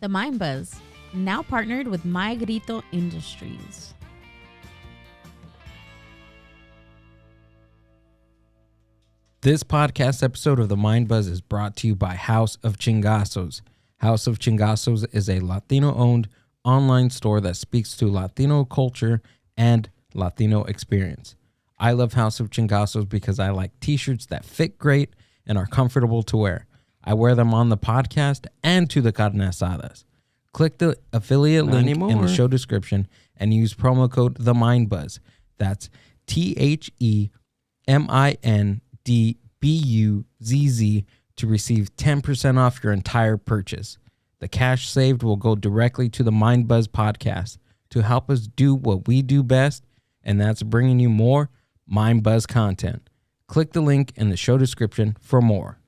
The Mind Buzz, now partnered with My Grito Industries. This podcast episode of The Mind Buzz is brought to you by House of Chingazos. House of Chingazos is a Latino-owned online store that speaks to Latino culture and Latino experience. I love House of Chingazos because I like t-shirts that fit great and are comfortable to wear. I wear them on the podcast and to the carne asadas. Click the affiliate link in the show description and use promo code TheMindBuzz. That's TheMindBuzz to receive 10% off your entire purchase. The cash saved will go directly to the Mind Buzz podcast to help us do what we do best, and that's bringing you more Mind Buzz content. Click the link in the show description for more.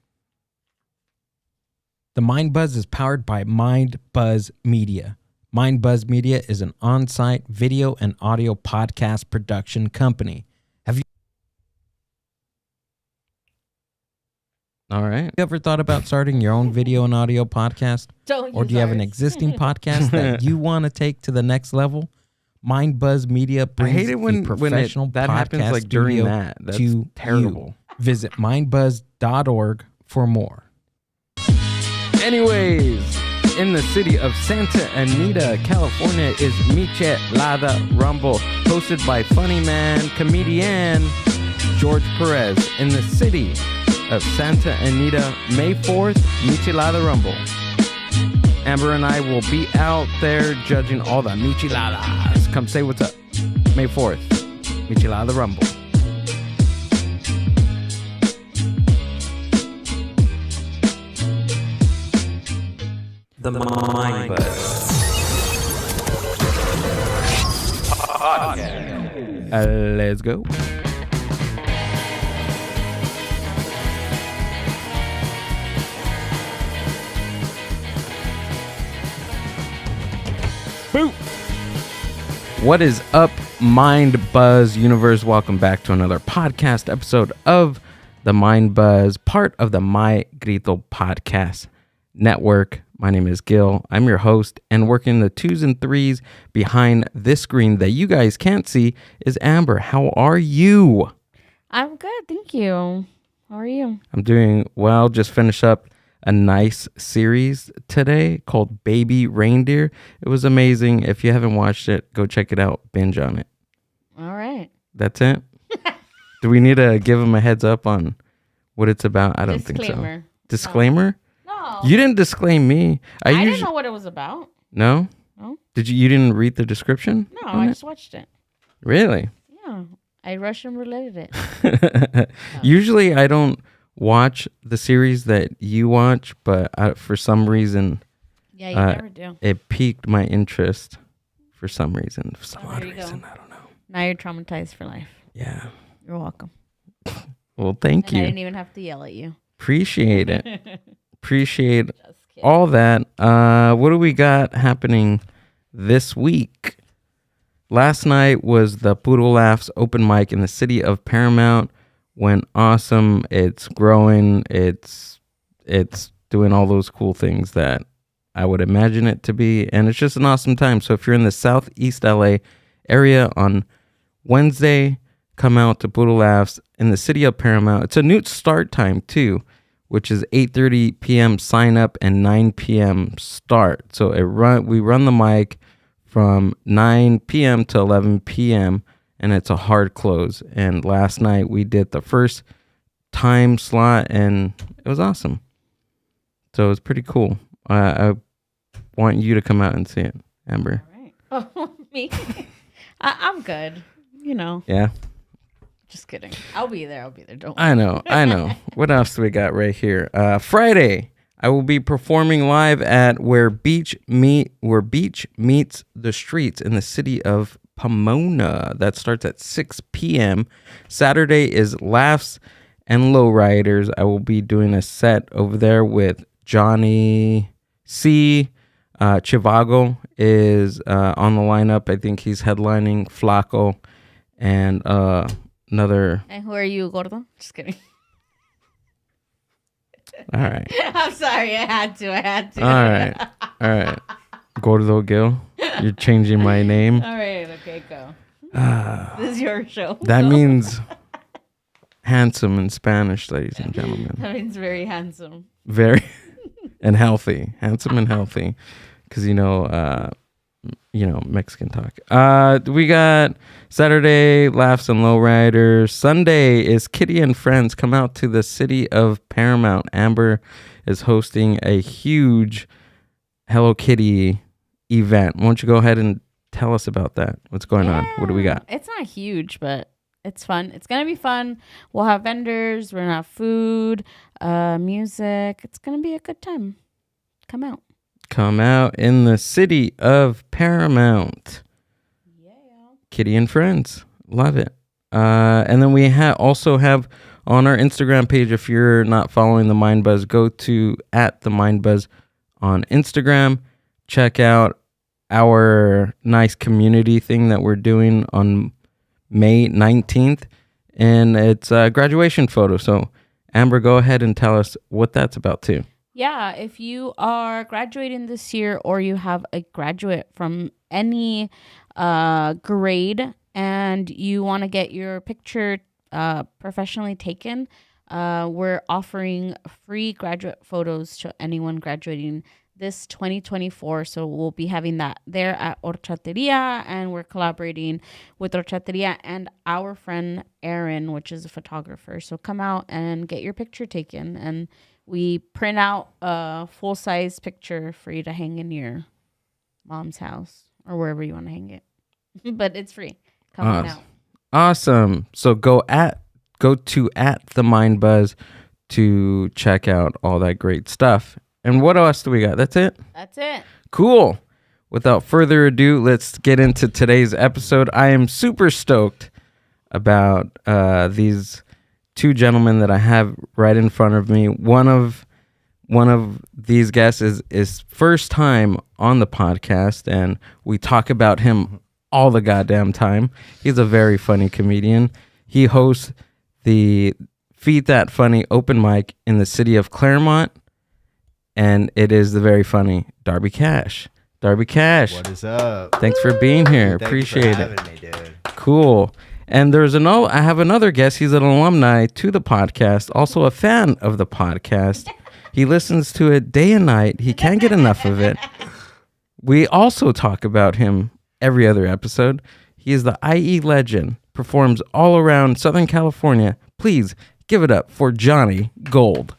The Mind Buzz is powered by Mind Buzz Media. Mind Buzz Media is an on-site video and audio podcast production company. Have you ever thought about starting your own video and audio podcast? Or do you have an existing podcast that you want to take to the next level? Mind Buzz Media brings a professional that podcast happens like during that. That's to terrible. you. Visit mindbuzz.org for more. Anyways, in the city of Santa Anita, California is Michelada Rumble, hosted by funny man, comedian George Perez. In the city of Santa Anita, May 4th, Michelada Rumble. Amber and I will be out there judging all the micheladas. Come say what's up. May 4th, Michelada Rumble. The Mind Buzz. Let's go. Boo! What is up, Mind Buzz universe? Welcome back to another podcast episode of the Mind Buzz, part of the My Grito podcast network. My name is Gil. I'm your host, and working the 2s and 3s behind this screen that you guys can't see is Amber. How are you? I'm good, thank you. How are you? I'm doing well. Just finished up a nice series today called Baby Reindeer. It was amazing. If you haven't watched it, go check it out. Binge on it. All right. That's it? Do we need to give them a heads up on what it's about? I don't think so. Disclaimer? No. You didn't disclaim me. I didn't know what it was about. No? No. You didn't read the description? No, I just watched it. Really? Yeah. I Russian related it. Usually I don't watch the series that you watch, but for some reason, yeah, you never do. It piqued my interest for some reason. For some odd reason, I don't know. Now you're traumatized for life. Yeah. You're welcome. Well, thank you. I didn't even have to yell at you. Appreciate it. Appreciate all that. What do we got happening this week? Last night was the Puro Laughs open mic in the city of Paramount. Went awesome. It's growing. It's doing all those cool things that I would imagine it to be. And it's just an awesome time. So if you're in the Southeast LA area on Wednesday, come out to Puro Laughs in the city of Paramount. It's a new start time too, which is 8:30 p.m. sign up and 9 p.m. start. So we run the mic from 9 p.m. to 11 p.m. and it's a hard close. And last night we did the first time slot and it was awesome. So it's pretty cool. I want you to come out and see it, Amber. All right. Oh, me? I'm good. You know. Yeah. Just kidding. I'll be there. Don't worry. I know. What else do we got right here? Friday, I will be performing live at Where Beach Meets the Streets in the city of Pomona. That starts at 6 p.m. Saturday is Laughs and Lowriders. I will be doing a set over there with Johnny C. Chivago is on the lineup. I think he's headlining. Flaco and another. And who are you, Gordo? Just kidding. All right. I'm sorry. I had to. All right. All right. Gordo Gil. You're changing my name. All right, okay, go. This is your show. That means handsome in Spanish, ladies and gentlemen. That means very handsome. Very and healthy. Handsome and healthy. Because, Mexican talk. We got Saturday, Laughs and Lowriders. Sunday is Kitty and Friends. Come out to the city of Paramount. Amber is hosting a huge Hello Kitty event. Why don't you go ahead and tell us about that? What's going on? What do we got? It's not huge, but it's fun. It's going to be fun. We'll have vendors. We're going to have food, music. It's going to be a good time. Come out. Come out in the city of Paramount. Yeah. Kitty and Friends. Love it. And then we also have on our Instagram page, if you're not following the Mind Buzz, go to @themindbuzz on Instagram. Check out our nice community thing that we're doing on May 19th. And it's a graduation photo. So, Amber, go ahead and tell us what that's about, too. Yeah, if you are graduating this year or you have a graduate from any grade and you want to get your picture professionally taken, we're offering free graduate photos to anyone graduating this 2024. So we'll be having that there at Horchateria, and we're collaborating with Horchateria and our friend Aaron, which is a photographer. So come out and get your picture taken, and we print out a full-size picture for you to hang in your mom's house or wherever you want to hang it. But it's free. Come on out. Awesome. So go to the Mind Buzz to check out all that great stuff. And what else do we got? That's it? That's it. Cool. Without further ado, let's get into today's episode. I am super stoked about these two gentlemen that I have right in front of me. One of these guests is first time on the podcast, and we talk about him all the goddamn time. He's a very funny comedian. He hosts the Feed That Funny open mic in the city of Claremont, and it is the very funny Darby Cash. Darby Cash. What is up? Thanks for being here. Thank Appreciate you for it. having me, dude. Cool. And I have another guest. He's an alumni to the podcast, also a fan of the podcast. He listens to it day and night. He can't get enough of it. We also talk about him every other episode. He is the IE legend, performs all around Southern California. Please give it up for Johnny Gold.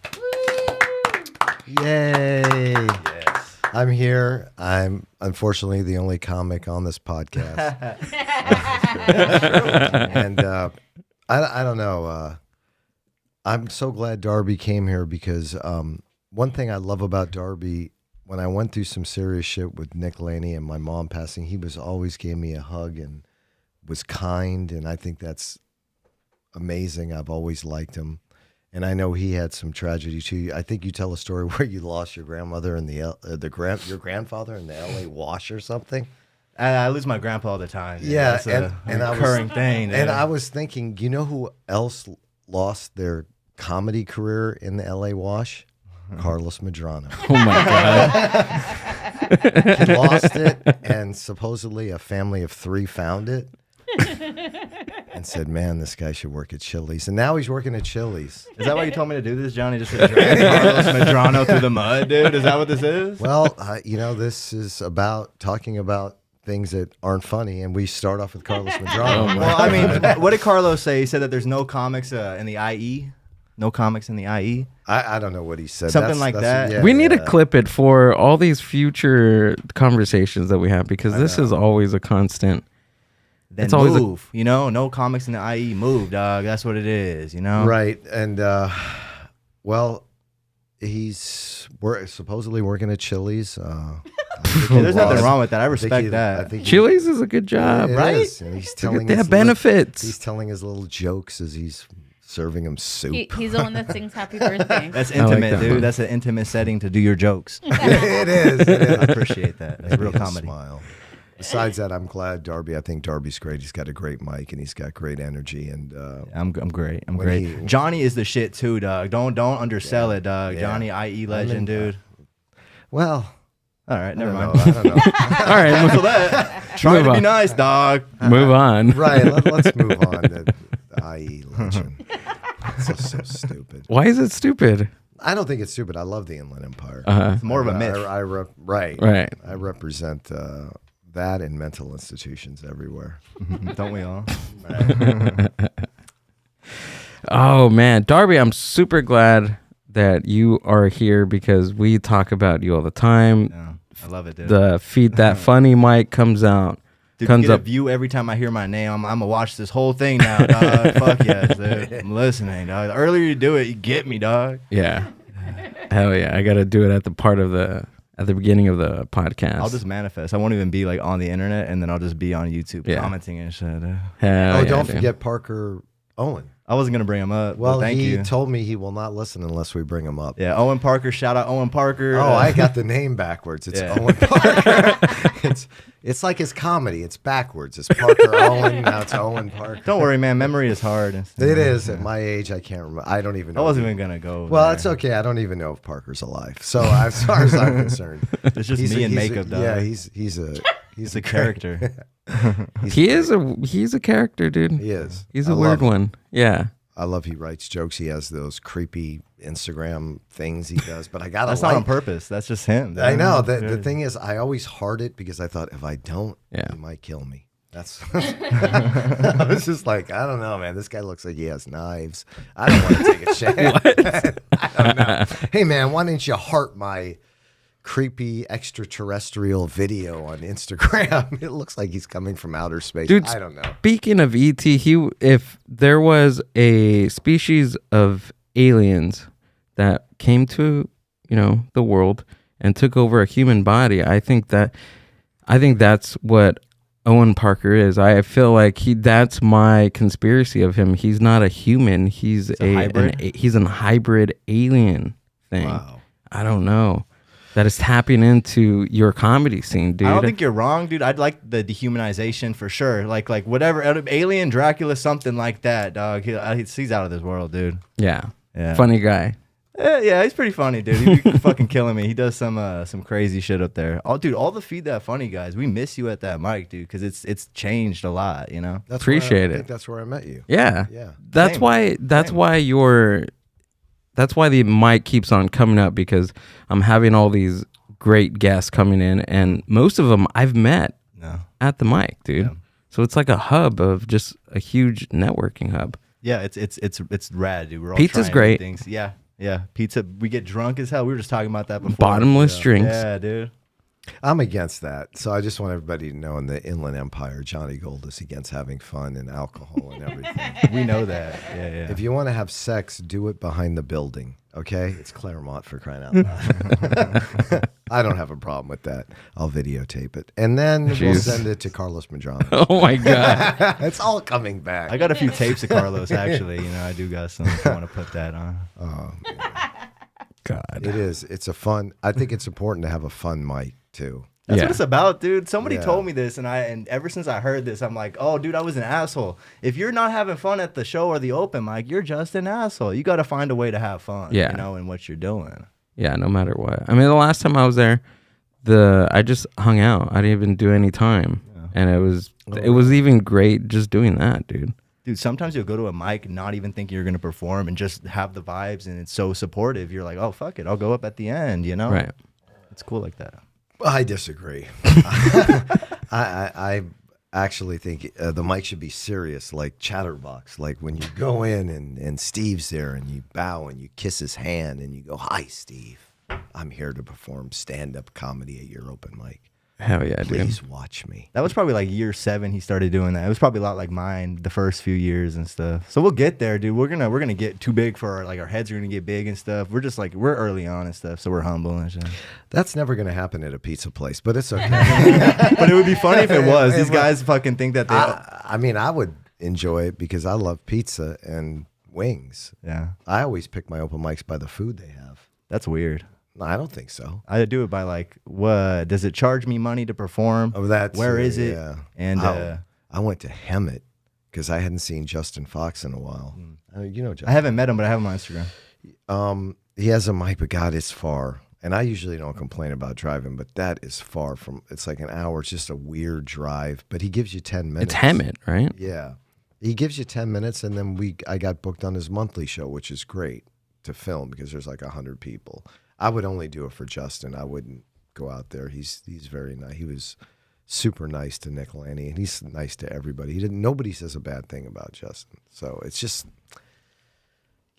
Yay. Yes. I'm here. I'm unfortunately the only comic on this podcast. And I don't know. I'm so glad Darby came here because one thing I love about Darby, when I went through some serious shit with Nick Laney and my mom passing, he was always gave me a hug and was kind, and I think that's amazing. I've always liked him. And I know he had some tragedy too. I think you tell a story where you lost your grandmother in your grandfather in the LA wash or something. I lose my grandpa all the time. Dude. Yeah, That's and a recurring thing. Dude. And I was thinking, you know who else lost their comedy career in the LA wash? Carlos Medrano. Oh my God. He lost it, and supposedly a family of 3 found it. And said, man, this guy should work at Chili's. And now he's working at Chili's. Is that why you told me to do this, Johnny? Just to drag Carlos Medrano through the mud, dude? Is that what this is? Well, this is about talking about things that aren't funny, and we start off with Carlos Medrano. Well, I mean, what did Carlos say? He said that there's no comics in the IE? No comics in the IE? I don't know what he said. Something like that. Yeah, we need to clip it for all these future conversations that we have, because this is always a constant. Then it's always move, no comics in the IE, move, dog. That's what it is, Right, and well, he's supposedly working at Chili's. There's nothing wrong with that. I respect that. Chili's is a good job, right? Is. And he's telling they have benefits. He's telling his little jokes as he's serving him soup. He's the one that sings happy birthday. That's intimate, that dude. one. That's an intimate setting to do your jokes. It is. I appreciate that. That's real Make him comedy. Smile. Besides that, I'm glad Darby. I think Darby's great. He's got a great mic and he's got great energy. And I'm great. I'm when great. Johnny is the shit too, dog. Don't undersell it, dog. Yeah. Johnny, IE legend, dude. Well, All right, never mind. I don't know. All right, Cancel that. Try to be nice, dog. move on. Right. Let's move on to IE lynching. It's so stupid. Why is it stupid? I don't think it's stupid. I love the Inland Empire. It's more of a myth. Right. Right. I represent that in mental institutions everywhere. Don't we all? Oh man, Darby, I'm super glad that you are here because we talk about you all the time. Yeah, I love it, dude. The Feed That Funny mic comes out. Dude, comes get up. a view every time I hear my name. I'm gonna watch this whole thing now, dog. Fuck yes, dude. I'm listening, dog. The earlier you do it, you get me, dog. Yeah. Hell yeah. I got to do it at the beginning of the podcast. I'll just manifest. I won't even be like on the internet, and then I'll just be on YouTube commenting and shit. Hell Don't dude. forget Parker Owen. I wasn't gonna bring him up. Well, but thank he you. told me he will not listen unless we bring him up. Yeah, Owen Parker. Shout out Owen Parker. Oh, I got the name backwards. It's Owen Parker. it's like his comedy. It's backwards. It's Parker Owen. Now it's Owen Parker. Don't worry, man. Memory is hard. It is. At my age, I can't remember. I don't even know. I wasn't even gonna go. Well, there. it's okay. I don't even know if Parker's alive. So as far as I'm concerned, It's just me and makeup, dog. Yeah, he's a character. He's a character, dude. He is. He's I a weird love him. one. Yeah. I love he writes jokes. He has those creepy Instagram things he does, but I gotta. That's not on purpose. That's just him. I know. The thing is, I always heart it because I thought if I don't, he might kill me. That's. I was just like, I don't know, man. This guy looks like he has knives. I don't want to take a chance. I don't know. Hey, man, why didn't you heart my creepy extraterrestrial video on Instagram? It looks like he's coming from outer space. Dude, I don't know. Speaking of ET, if there was a species of aliens that came to, the world and took over a human body, I think that's what Owen Parker is. I feel like that's my conspiracy of him. He's not a human. He's a hybrid. He's a hybrid alien thing. Wow. I don't know. That is tapping into your comedy scene, dude. I don't think you're wrong, dude. I'd like the dehumanization for sure. Like whatever, alien, Dracula, something like that, dog. He's out of this world, dude. Yeah. Yeah. Funny guy. Yeah, he's pretty funny, dude. He'd be fucking killing me. He does some crazy shit up there. Oh, dude, all the Feed That Funny guys, we miss you at that mic, dude, because it's changed a lot, That's Appreciate I it. think that's where I met you. Yeah. Yeah. That's Same. why the mic keeps on coming up, because I'm having all these great guests coming in, and most of them I've met at the mic, dude. Yeah. So it's like a hub of just a huge networking hub. Yeah, it's rad, dude. We're all Pizza's trying great. Things. Yeah, pizza. We get drunk as hell. We were just talking about that before. Bottomless drinks. Yeah, dude. I'm against that. So I just want everybody to know in the Inland Empire, Johnny Gold is against having fun and alcohol and everything. We know that. Yeah. If you want to have sex, do it behind the building. Okay? It's Claremont, for crying out loud. I don't have a problem with that. I'll videotape it. And then we'll send it to Carlos Medrano. Oh my God. It's all coming back. I got a few tapes of Carlos, actually. I do got some if I want to put that on. Oh, God. it is. It's a fun. I think it's important to have a fun mic too. That's Yeah. what it's about, dude. Somebody Yeah. told me this, and ever since I heard this, I'm like, oh, dude, I was an asshole. If you're not having fun at the show or the open mic, you're just an asshole. You got to find a way to have fun, in what you're doing. Yeah, no matter what. I mean, the last time I was there, I just hung out. I didn't even do any time. And it was even great just doing that, dude. Dude, sometimes you'll go to a mic not even thinking you're going to perform and just have the vibes, and it's so supportive. You're like, oh, fuck it. I'll go up at the end, Right. It's cool like that. I disagree. I actually think the mic should be serious, like Chatterbox. Like when you go in and Steve's there and you bow and you kiss his hand and you go, "Hi, Steve. I'm here to perform stand-up comedy at your open mic. Hell yeah, dude. Please watch me." That was probably like year 7 he started doing that. It was probably a lot like mine the first few years and stuff. So we'll get there, dude. We're gonna get too big for our heads are gonna get big and stuff. We're just like we're early on and stuff, so we're humble and shit. That's never going to happen at a pizza place, but it's okay. But it would be funny if it was. These guys fucking think that they. I mean, I would enjoy it because I love pizza and wings. Yeah, I always pick my open mics by the food they have. that's weird. No, I don't think so. I do it by like, what does it charge me money to perform? Oh, that's Where is it? Yeah. And I went to Hemet because I hadn't seen Justin Fox in a while. You know Justin. I haven't met him, but I have him on Instagram. He has a mic, but God, it's far. And I usually don't complain about driving, but that is far from. It's like an hour. It's just a weird drive. But he gives you 10 minutes. It's Hemet, right? Yeah, he gives you 10 minutes, and then I got booked on his monthly show, which is great to film because there's like 100 people. I would only do it for Justin. I wouldn't go out there. He's very nice. He was super nice to Nick Laney, and he's nice to everybody. Nobody says a bad thing about Justin. So it's just,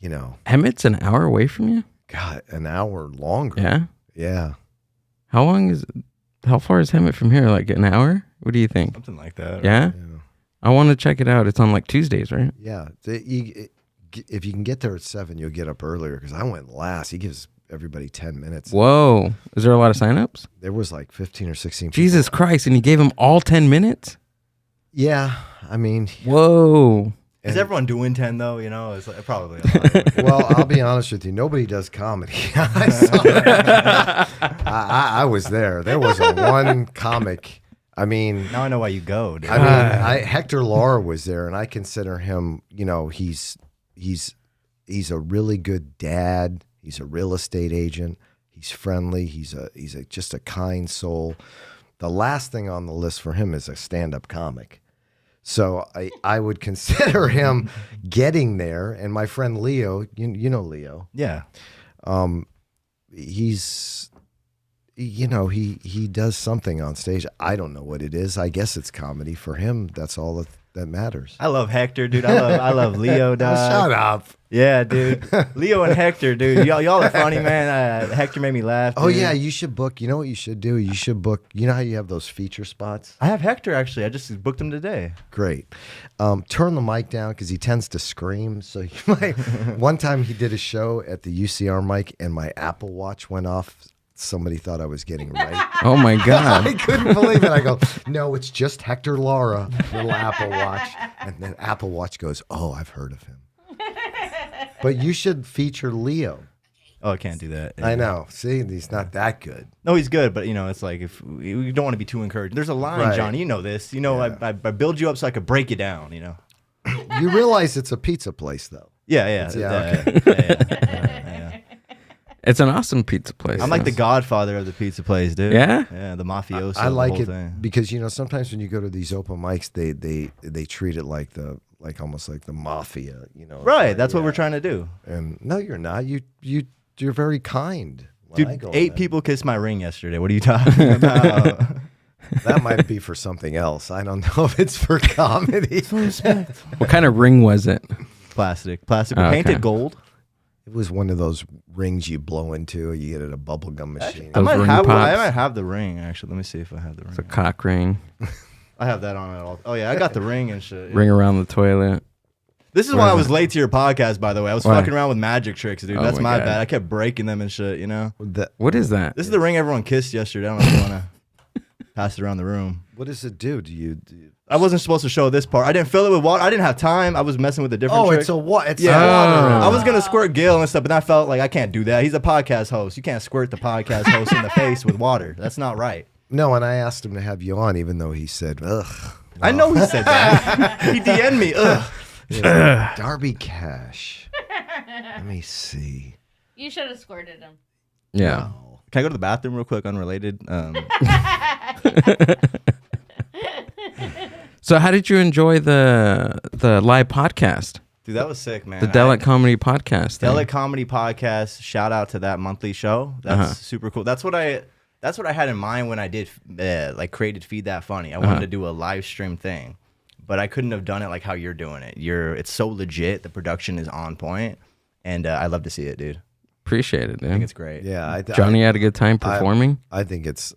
Hemet's an hour away from you? God, an hour longer. Yeah? Yeah. How far is Hemet from here? Like an hour? What do you think? Something like that. Yeah? I want to check it out. It's on like Tuesdays, right? Yeah. If you can get there at 7, you'll get up earlier because I went last. He gives everybody 10 minutes. Whoa. Is there a lot of signups? There was like 15 or 16 people. Jesus Christ. And you gave them all 10 minutes? Yeah. I mean, whoa. Is everyone doing 10 though? It's like, probably. A lot. well, I'll be honest with you. Nobody does comedy. I saw that. I was there. There was one comic. I mean, Now I know why you go, dude. I mean, Hector Lara was there, and I consider him. He's a really good dad. He's a real estate agent. He's friendly. He's just a kind soul. The last thing on the list for him is a stand-up comic. So I would consider him getting there. And my friend Leo, you know Leo. Yeah. He's, he does something on stage. I don't know what it is. I guess it's comedy. For him, that's all that matters. I love Hector, dude. I love Leo, dog. Shut up. Yeah, dude. Leo and Hector, dude. Y'all are funny, man. Hector made me laugh. Dude. Oh, yeah. You should book. You know what you should do? You should book. You know how you have those feature spots? I have Hector, actually. I just booked him today. Great. Turn the mic down because he tends to scream. So you might. One time he did a show at the UCR mic and my Apple Watch went off. Somebody thought I was getting right. Oh, my God. I couldn't believe it. I go, no, it's just Hector Lara, little Apple Watch. And then Apple Watch goes, oh, I've heard of him. But you should feature Leo. Oh, I can't do that. I know. See, he's not that good. No, he's good, but it's like if we don't want to be too encouraged. There's a line, Right. Johnny. You know this. Yeah. I build you up so I could break you down. You realize it's a pizza place, though. Yeah. okay. Yeah. It's an awesome pizza place. I'm like the godfather of the pizza place, dude. Yeah? Yeah, the mafioso. I like the it whole thing. because sometimes when you go to these open mics, they treat it like almost like the mafia, Right, that's what we're trying to do. And no, you're not. You're very kind. when Dude, I go 8 there. people kissed my ring yesterday. What are you talking about? That might be for something else. I don't know if it's for comedy. What kind of ring was it? Plastic. Oh, okay. Painted gold. It was one of those rings you blow into. You get at a bubblegum machine. Those ring I pops. might have the ring, actually. Let me see if I have the ring. It's a cock ring. I have that on at all. Oh, yeah, I got the ring and shit. Ring around the toilet. This is why I was late to your podcast, by the way. I was Why? fucking around with magic tricks, dude. Oh That's my my God. bad. I kept breaking them and shit, What is that? This is the ring everyone kissed yesterday. I don't know if you want to pass it around the room. What does it do? Do you I wasn't supposed to show this part. I didn't fill it with water. I didn't have time. I was messing with a different trick. it's a what? It's Yeah. water. I was gonna squirt Gil and stuff, but I felt like I can't do that. He's a podcast host. You can't squirt the podcast host in the face with water. That's not right. No, and I asked him to have you on, even though he said, ugh. I know he said that. He DM'd me. Ugh. Darby Cash. Let me see. You should have squirted him. Yeah. Oh. Can I go to the bathroom real quick, unrelated? So how did you enjoy the live podcast? Dude, that was sick, man. The Delic Comedy Podcast thing? Delic Comedy Podcast. Shout out to that monthly show. That's super cool. That's what I had in mind when I did created Feed That Funny. I wanted to do a live stream thing, but I couldn't have done it like how you're doing it. It's so legit. The production is on point, and I love to see it, dude. Appreciate it, I think dude. it's great. Yeah. Johnny had a good time performing? I think it's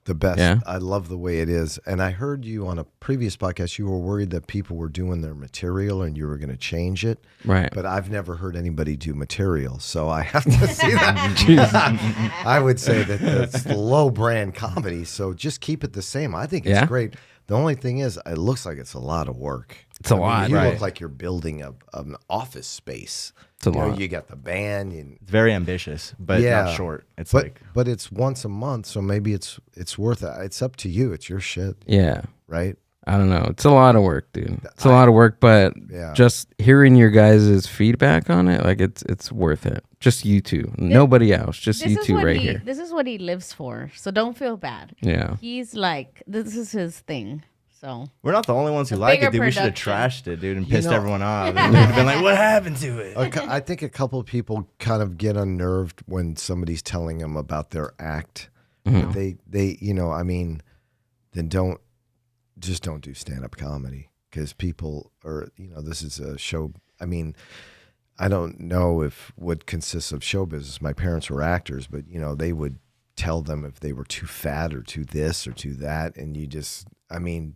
the best. Yeah. I love the way it is. And I heard you on a previous podcast, you were worried that people were doing their material and you were going to change it. Right. But I've never heard anybody do material. So I have to see that. I would say that it's low brand comedy. So just keep it the same. I think it's great. The only thing is, it looks like it's a lot of work. It's a lot, You right. look like you're building an office space. It's a lot. You got the band. It's very ambitious, but not short. It's But it's once a month, so maybe it's worth it. It's up to you. It's your shit, Yeah. right? I don't know. It's a lot of work, dude. It's a lot of work, but Yeah. just hearing your guys' feedback on it, like it's worth it. Just you two, nobody else. Just you two right here. This is what he lives for. So don't feel bad. Yeah. He's like, this is his thing. So We're not the only ones who The like it, bigger dude. We should have production. trashed it, dude, and You pissed know- everyone off. And been like, what happened to it? I think a couple of people kind of get unnerved when somebody's telling them about their act. Mhm. They I mean, then don't do stand-up comedy, because people are, this is a show. I mean, I don't know if what consists of show business. My parents were actors, but they would tell them if they were too fat or too this or too that, and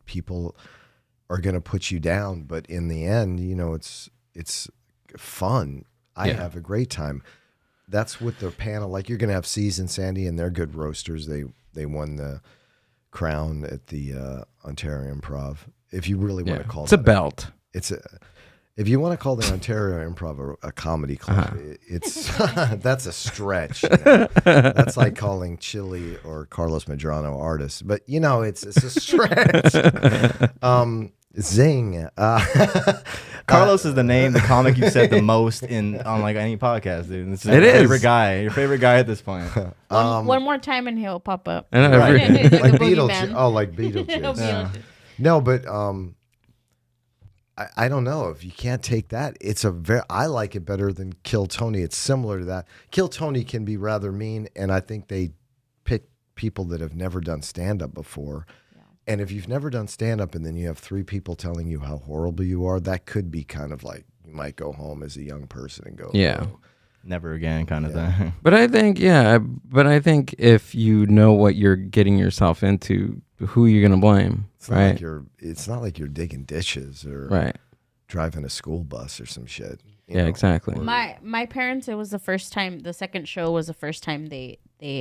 people are going to put you down, but in the end, it's fun. I have a great time. That's with the panel. Like, you're going to have C's and Sandy, and they're good roasters. They won the crown at the Ontario Improv. If you really want to call It's a belt. If you want to call the Ontario Improv a comedy club, it's that's a stretch. That's like calling Chili or Carlos Medrano artists, but it's a stretch. Zing. Carlos is the name, the comic you've said the most on like any podcast, dude. It's It is. your favorite guy at this point. one more time and he'll pop up. I know, Right. every- Like a like boogeyman. Beetlejuice. Oh, like Beetlejuice. Beetlejuice. No, but I don't know if you can't take that. I like it better than Kill Tony. It's similar to that. Kill Tony can be rather mean, and I think they pick people that have never done stand up before. Yeah. And if you've never done stand up and then you have 3 people telling you how horrible you are, that could be kind of like, you might go home as a young person and go, Yeah. "Oh." Never again, kind of thing. But I think, if you know what you're getting yourself into, who you're gonna blame, It's not right? like it's not like you're digging dishes or Right. driving a school bus or some shit. Yeah, exactly. or- My parents, it was the first time. The second show was the first time they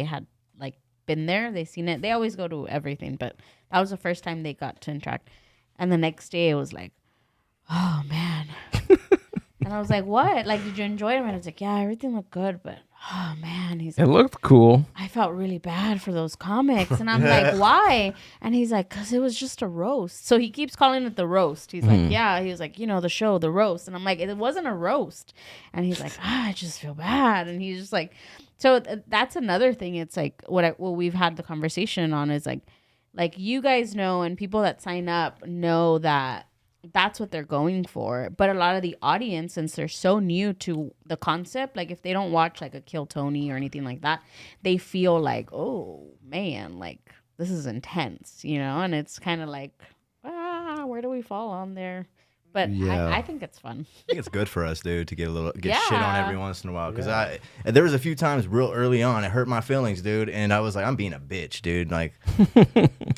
had like been there. They seen it. They always go to everything, but that was the first time they got to interact. And the next day, it was like, oh man. And I was like, what? Like, did you enjoy it? And I was like, yeah, everything looked good, but oh man, he's It like, looked cool. I felt really bad for those comics. And I'm like, why? And he's like, because it was just a roast. So he keeps calling it the roast. He's like, yeah. He was like, the show, the roast. And I'm like, it wasn't a roast. And he's like, I just feel bad. And he's just like, so that's another thing. It's like what we've had the conversation on is like you guys know, and people that sign up know that that's what they're going for. But a lot of the audience, since they're so new to the concept, like if they don't watch like a Kill Tony or anything like that, they feel like, oh man, like this is intense, and it's kind of like, where do we fall on there? But Yeah. I think it's fun. I think it's good for us, dude, to get shit on Yeah. every once in a while. Because there was a few times real early on, it hurt my feelings, dude, and I was like, I'm being a bitch, dude. Like,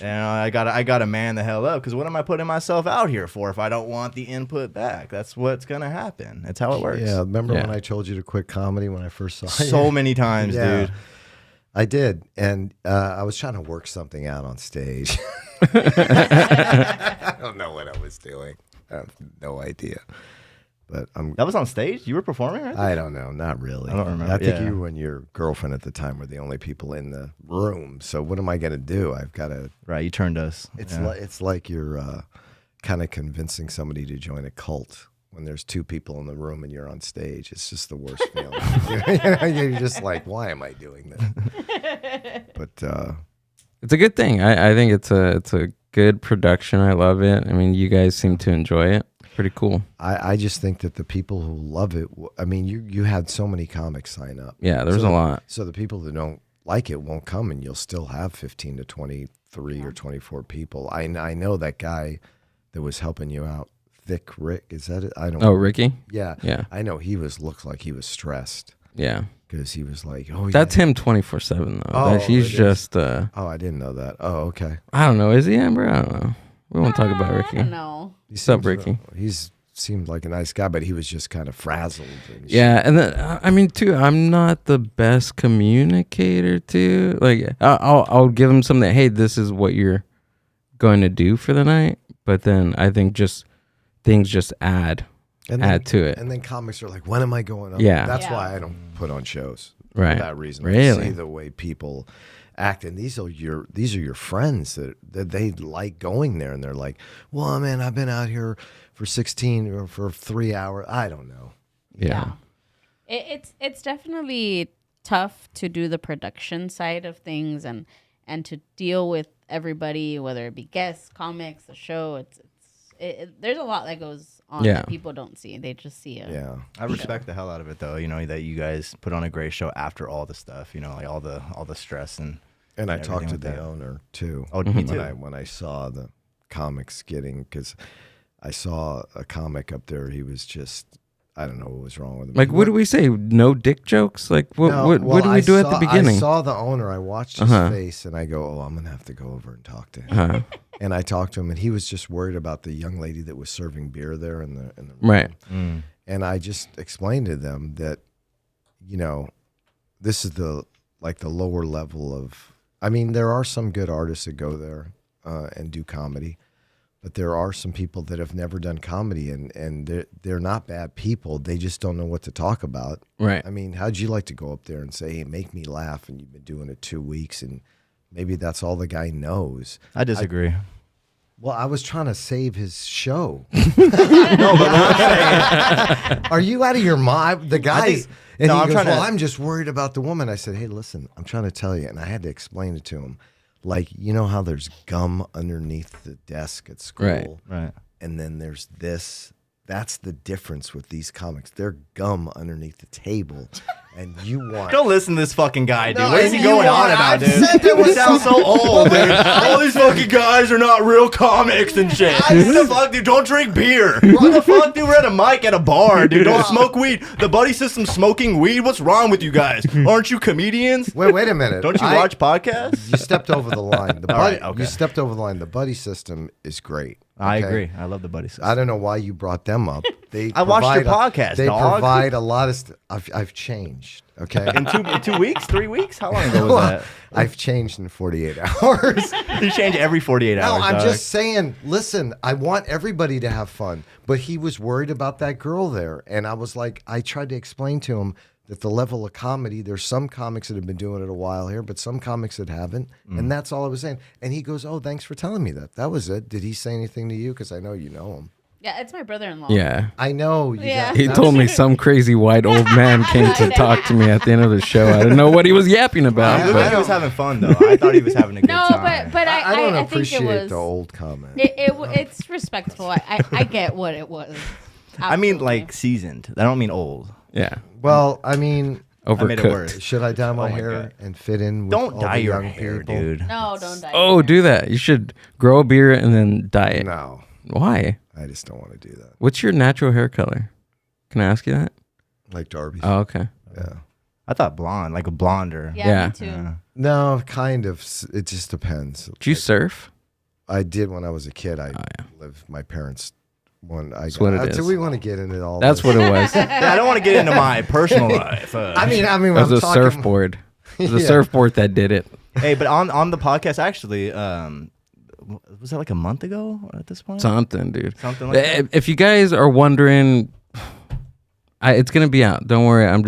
I gotta man the hell up. Because what am I putting myself out here for if I don't want the input back? That's what's gonna happen. That's how it works. Yeah, remember Yeah. when I told you to quit comedy when I first saw you? So many times, Yeah. dude. I did, and I was trying to work something out on stage. I don't know what I was doing. I have no idea. But That was on stage. You were performing, right? I don't know, not really. I don't remember, I think yeah. you and your girlfriend at the time were the only people in the room. So what am I going to do? I've got to. Right. You turned us. It's Yeah. it's like you're kind of convincing somebody to join a cult when there's 2 people in the room and you're on stage. It's just the worst feeling. You're just like, why am I doing this? But It's a good thing. I think it's a good production. I love it. I mean, you guys seem to enjoy it. Pretty cool. I just think that the people who love it, I mean, you had so many comics sign up. Yeah, there's a lot. So the people that don't like it won't come, and you'll still have 15 to 23 or 24 people. I know that guy that was helping you out, Thick Rick. Is that it? I don't. Oh, Ricky? Yeah. Yeah. I know he looked like he was stressed Yeah. because he was like, oh, That's yeah. him 24/7 though. Oh, He's it is. just Oh, I didn't know that. Oh, okay. I don't know. Is he Amber? I don't know. We won't talk about Ricky. I don't know. What's up, Ricky? He's seemed like a nice guy, but he was just kind of frazzled. And Yeah, and then I mean too, I'm not the best communicator too. Like I'll give him something that, hey, this is what you're going to do for the night, but then I think just things just add to it. And then comics are like, when am I going up? Yeah. That's Yeah. why I don't put on shows. Right. For that reason. Really? I see the way people, acting. These are your friends that they like going there, and they're like, well, man, I've been out here for 16 or for 3 hours. I don't know. Yeah. It's definitely tough to do the production side of things and to deal with everybody, whether it be guests, comics, the show. There's a lot that goes on that people don't see. They just see it. Yeah. I respect the hell out of it, though. You know, that you guys put on a great show after all the stuff. You know, like all the stress and I talked to with the that. owner too. Oh, me too. When I saw the comics because I saw a comic up there. He was just, I don't know what was wrong with him. Like, what do we say? No dick jokes? Like, what do we do at the beginning? I saw the owner. I watched his face, and I go, "Oh, I'm gonna have to go over and talk to him." And I talked to him, and he was just worried about the young lady that was serving beer there in the room. Right. And I just explained to them that, you know, this is the lower level of. I mean, there are some good artists that go there and do comedy. But there are some people that have never done comedy, and they're not bad people. They just don't know what to talk about. Right. I mean, how'd you like to go up there and say, hey, make me laugh, and you've been doing it 2 weeks, and maybe that's all the guy knows. I disagree. Well, I was trying to save his show. No, but what I'm saying, Are you out of your mind? The guy's... And no, he I'm goes, trying to- well, I'm just worried about the woman. I said, hey, listen, I'm trying to tell you. And I had to explain it to him. Like, you know how there's gum underneath the desk at school? right. And then there's this. That's the difference with these comics. They're gum underneath the table. And you want... Don't listen to this fucking guy, dude. No, What is and he you going want- on about, I've dude? said there was It sounds so old, dude. All these fucking guys are not real comics and shit. What the fuck, dude? Don't drink beer. What the fuck, dude? We're at a mic at a bar, dude. Don't smoke weed. The buddy system smoking weed. What's wrong with you guys? Aren't you comedians? Wait a minute. Don't you watch podcasts? You stepped over the line. The All buddy, right, okay. You stepped over the line. The buddy system is great. I okay? agree. I love the buddy system. I don't know why you brought them up. I watched your podcast, They dog. provide a lot of I've changed. Okay. In 2 weeks? 3 weeks? How long ago was that? I've changed in 48 hours. You change every 48 No, hours, I'm dog. just saying, listen, I want everybody to have fun. But he was worried about that girl there. And I was like, I tried to explain to him that the level of comedy, there's some comics that have been doing it a while here, but some comics that haven't. And that's all I was saying. And he goes, oh, thanks for telling me that. That was it. Did he say anything to you? Because I know you know him. Yeah, it's my brother-in-law. Yeah. I know. Yeah. He told me some crazy white old man came to talk to me at the end of the show. I didn't know what he was yapping about. I'm good but- he was having fun, though. I thought he was having a good No, time. but I don't I think appreciate it was the old comment. it's respectful. I get what it was. I mean, Absolutely. like, seasoned. I don't mean old. Yeah. Well, I mean, I made it Overcooked. worse. should I dye my my hair God. and fit in with Don't all dye the your young hair, people? dude. No, don't die. Oh, do that. You should grow a beard and then dye it. No, Why? I just don't want to do that. What's your natural hair color? Can I ask you that? Like Darby. Oh, okay. Yeah. I thought blonde, like a blonder. Yeah, Yeah. me too. No, kind of. It just depends. Do you surf? I did when I was a kid. I yeah. lived my parents. That's what it Do is. we want to get into all? That's this? what it was. It Yeah, I don't want to get into my personal life. I mean, when was I'm a talking- surfboard. It was a Yeah. surfboard that did it. Hey, but on the podcast, actually, was that like a month ago at this point? Something, dude. Something like that? If you guys are wondering, it's gonna be out. Don't worry. I'm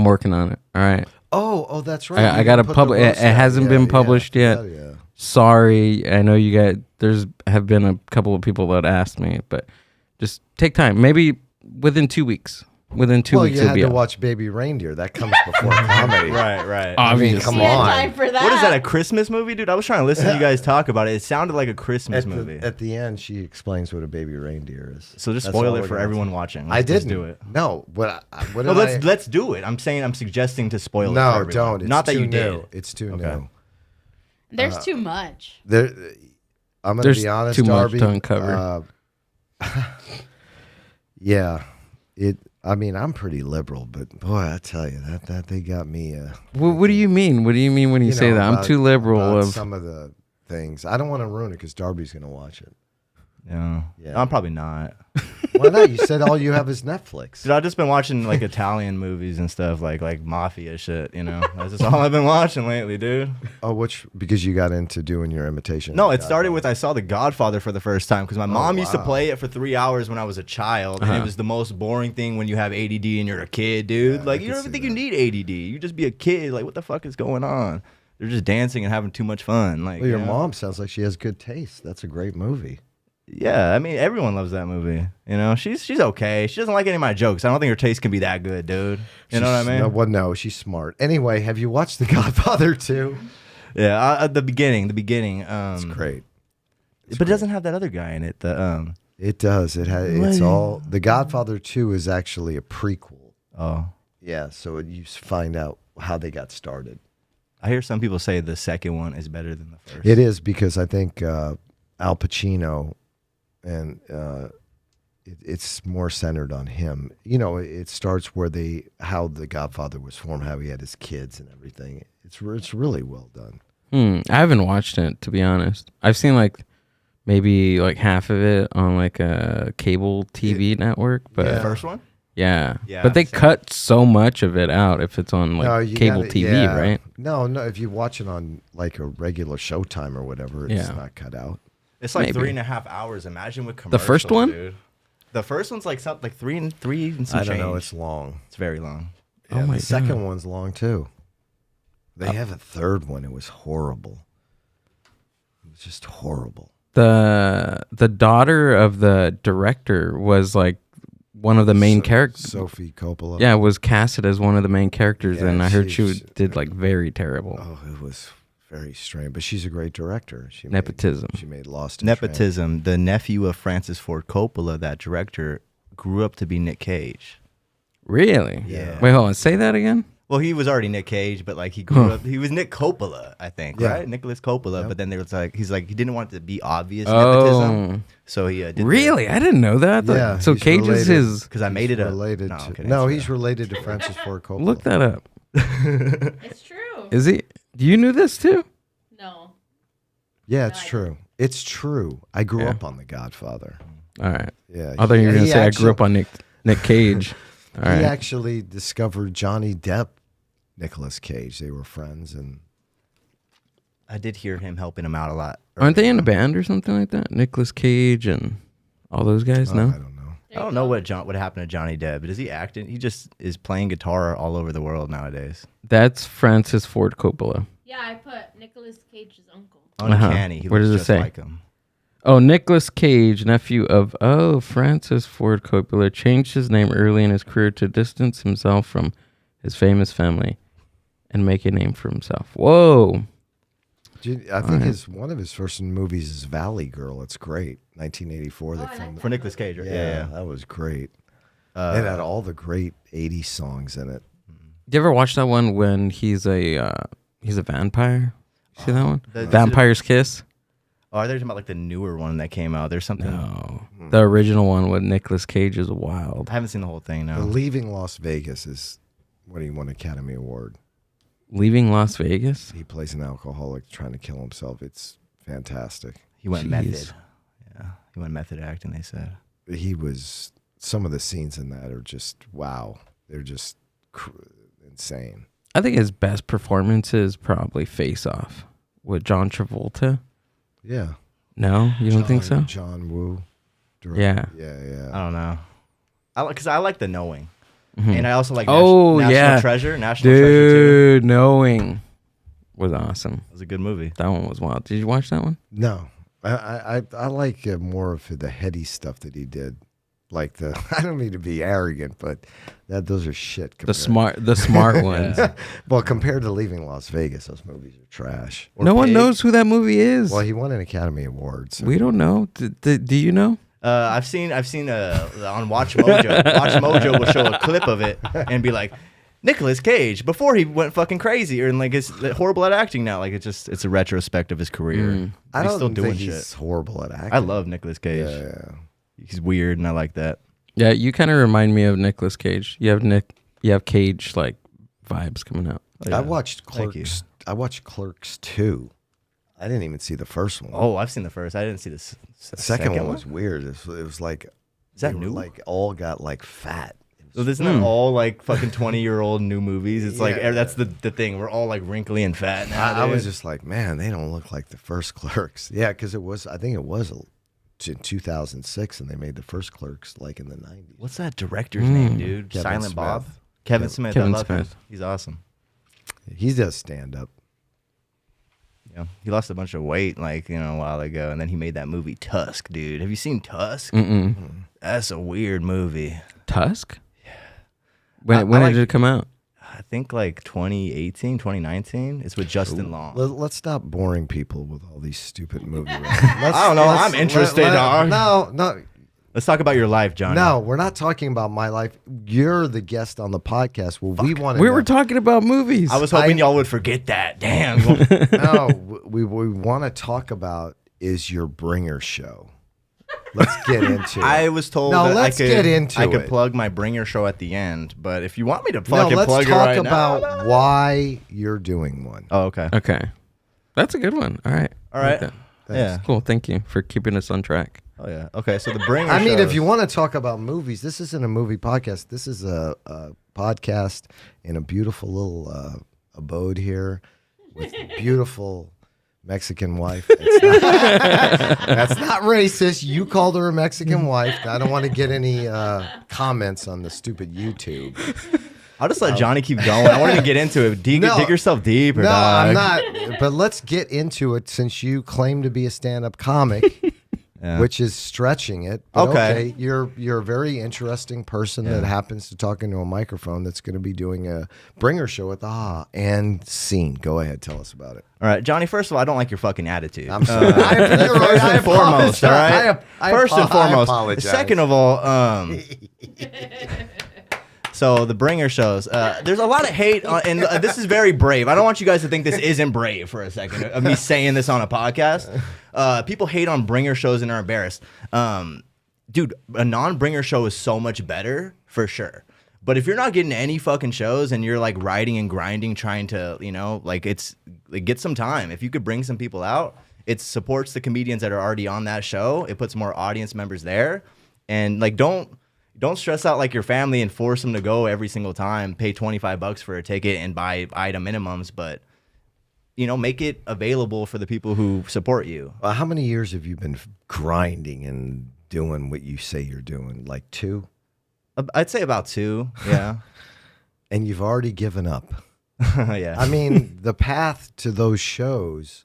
working on it. All right. Oh, that's right. I You gotta didn't put publish. the It roast out. hasn't been published yet. Hell yeah. Sorry. I know you guys. Have been a couple of people that asked me, but just take time. Maybe within 2 weeks. Within 2 Well, weeks, you it'll had be to out. watch Baby Reindeer. That comes before comedy. Right. I mean, come He had on. time for that. What is that, a Christmas movie, dude? I was trying to listen to you guys talk about it. It sounded like a Christmas At movie. the end, she explains what a baby reindeer is. So just That's spoil all it we're for gonna everyone do. watching. I Let's just didn't do it. No, what No, did I? let's do it. I'm suggesting to spoil it. No, for everyone. don't. It's Not that too you new. did. It's too Okay. new. There's too much. There, I'm gonna There's be honest, too much Darby. to uncover. Yeah, it. I mean, I'm pretty liberal, but boy, I tell you that they got me. What do you mean? What do you mean when you say that? I'm about- too liberal about of. some of the things. I don't want to ruin it because Darby's gonna watch it. Yeah. Yeah. I'm probably not. Why not? You said all you have is Netflix. Dude, I've just been watching like Italian movies and stuff, like mafia shit, you know? That's just all I've been watching lately, dude. Oh, because you got into doing your imitation. No, of it started Godfather. with I saw The Godfather for the first time because my mom used to wow. play it for 3 hours when I was a child, and it was the most boring thing when you have ADD and you're a kid, dude. Yeah, like, I you can don't see even think that. you need ADD. You just be a kid. Like, what the fuck is going on? they're just dancing and having too much fun. Like, Well, your you know? mom sounds like she has good taste. That's a great movie. Yeah, I mean, everyone loves that movie. You know, she's okay. She doesn't like any of my jokes. I don't think her taste can be that good, dude. You know what I mean? No, well, no, she's smart. Anyway, have you watched The Godfather 2? Yeah, the beginning. It's great. But it doesn't have that other guy in it. It does. It's all. The Godfather 2 is actually a prequel. Oh, Yeah, so you find out how they got started. I hear some people say the second one is better than the first. It is because I think Al Pacino and it's more centered on him. You know, it starts how the Godfather was formed, how he had his kids and everything. It's really well done. I haven't watched it, to be honest. I've seen like maybe like half of it on like a cable TV network, but The first one? yeah. Yeah, But they I've seen cut so much of it out if it's on like No, you cable gotta- TV, yeah. right? No, if you watch it on like a regular Showtime or whatever, it's Yeah. not cut out. It's like Maybe. 3.5 hours. Imagine with commercials. first one? Dude. The first one's like something like three and some I don't know. change. It's long. It's very long. Oh Yeah, my the second God. one's long too. They have a third one. It was horrible. It was just horrible. The daughter of the director was like one of the main characters. Sophie Coppola. Yeah, was casted as one of the main characters, Yeah, and I heard she's- she did like very terrible. Oh, it was very strange. But she's a great director. Nepotism. She made Lost in Transit. Nepotism. The nephew of Francis Ford Coppola, that director, grew up to be Nick Cage. Really? Yeah. Wait, hold on. Say that again. Well, he was already Nick Cage, but like he grew up. He was Nick Coppola, I think, Yeah. right? Nicholas Coppola. Yep. But then there was like he didn't want it to be obvious Oh, nepotism, so he did really? I didn't know that. Yeah, So he's Cage is related. his. because I made it a related no, to. I'm kidding. No, It's he's related to Francis Ford Coppola. Look that up. It's true. Is he? Do you knew this too? No. Yeah, it's true. It's true. I grew Yeah. up on The Godfather. All right. Yeah. I thought you were gonna he say I actually- grew up on Nick Cage. All He right. actually discovered Johnny Depp, Nicolas Cage. They were friends, and I did hear him helping him out a lot. Aren't they in a band or something like that? Nicolas Cage and all those guys. I No. don't know. I don't know what happened to Johnny Depp, but is he acting? He just is playing guitar all over the world nowadays. That's Francis Ford Coppola. Yeah, I put Nicolas Cage's uncle. Uncanny. He Where looks does it just say? like him. Oh, Nicolas Cage, nephew of Francis Ford Coppola, changed his name early in his career to distance himself from his famous family and make a name for himself. Whoa. I think one of his first movies is Valley Girl. It's great. 1984. They filmed For Nicolas Cage, right? Yeah, that was great. It had all the great 80s songs in it. Do you ever watch that one when he's a vampire? See that one? the- Vampire's Kiss? Oh, are they talking about like the newer one that came out? There's something. No. The original one with Nicolas Cage is wild. I haven't seen the whole thing. No. Leaving Las Vegas is what he won Academy Award. Leaving Las Vegas? He plays an alcoholic trying to kill himself. It's fantastic. He went Jeez. method. Yeah, he went method acting. They said. Some of the scenes in that are just wow. They're just insane. I think his best performance is probably Face Off with John Travolta. Yeah. No, you don't think so? John Woo. Yeah. Yeah. I don't know. Because I like the Knowing, Mhm. and I also like Oh, National yeah. Treasure. National Treasure too. Dude, Knowing was awesome. It was a good movie. That one was wild. Did you watch that one? No, I like more of the heady stuff that he did. Like I don't mean to be arrogant, but those are shit. The smart ones. Well, compared to Leaving Las Vegas, those movies are trash. Or No one Pig. knows who that movie is. Well, he won an Academy Award. So. We don't know. Do you know? I've seen on Watch Mojo. Watch Mojo will show a clip of it and be like, Nicolas Cage before he went fucking crazy or like is horrible at acting now. Like it's a retrospect of his career. I He's don't still doing think shit. he's horrible at acting. I love Nicolas Cage. Yeah. He's weird and I like that. Yeah, you kind of remind me of Nicolas Cage. You have Cage like vibes coming out. Oh, yeah. I watched Thank you. Clerks. I watched Clerks 2. I didn't even see the first one. Oh, I've seen the first. I didn't see the the second one was weird. It was like Is that they were, new? Like all got like fat. So isn't that all like fucking 20-year-old new movies? It's like that's the thing. We're all like wrinkly and fat now. I was dude. just like, man, they don't look like the first Clerks. Yeah, because I think it was in 2006, and they made the first Clerks like in the 90s. What's that director's name, dude? Kevin Silent Smith. Bob. Kevin Smith. Kevin I love him. Smith. He's awesome. He does stand up. Yeah, he lost a bunch of weight like a while ago, and then he made that movie Tusk, dude. Have you seen Tusk? That's a weird movie. Tusk? Yeah. When did it come out? I think like 2018, 2019. It's with Justin Long. Let's stop boring people with all these stupid movies. I don't know. I'm interested. No. Let's talk about your life, Johnny. No, we're not talking about my life. You're the guest on the podcast. Well, we want to. We were talking about movies. I was hoping y'all would forget that. Damn. No, we want to talk about is your bringer show. Let's get into it. I was told no, that let's get into I it. could plug my bringer show at the end, but if you want me to No, fucking let's plug it talk right about now. why you're doing one. Oh, okay. Okay. That's a good one. All right. All right. Like Yeah. cool. Thank you for keeping us on track. Oh, yeah. Okay, so the bringer I mean, shows- if you want to talk about movies, this isn't a movie podcast. This is a podcast in a beautiful little abode here with a beautiful Mexican wife. That's not racist. You called her a Mexican wife. I don't want to get any comments on the stupid YouTube. I'll just let Johnny keep going. I want him to get into it. Dig yourself deeper, No, dog. I'm not. But let's get into it since you claim to be a stand-up comic. Yeah. Which is stretching it. But Okay. You're a very interesting person that happens to talk into a microphone that's going to be doing a bringer show at the and scene. Go ahead, tell us about it. All right, Johnny, first of all, I don't like your fucking attitude. I'm sorry. First and foremost, all right? First and foremost. apologize. Second of all, so the bringer shows, there's a lot of hate, and this is very brave. I don't want you guys to think this isn't brave for a second of me saying this on a podcast. People hate on bringer shows and are embarrassed. Dude, a non-bringer show is so much better, for sure. But if you're not getting any fucking shows and you're like riding and grinding, trying to, get some time. If you could bring some people out, it supports the comedians that are already on that show. It puts more audience members there. And don't stress out like your family and force them to go every single time, pay $25 for a ticket and buy item minimums, but make it available for the people who support you. How many years have you been grinding and doing what you say you're doing? Like 2? I'd say about 2, yeah. And you've already given up. Yeah. I mean, the path to those shows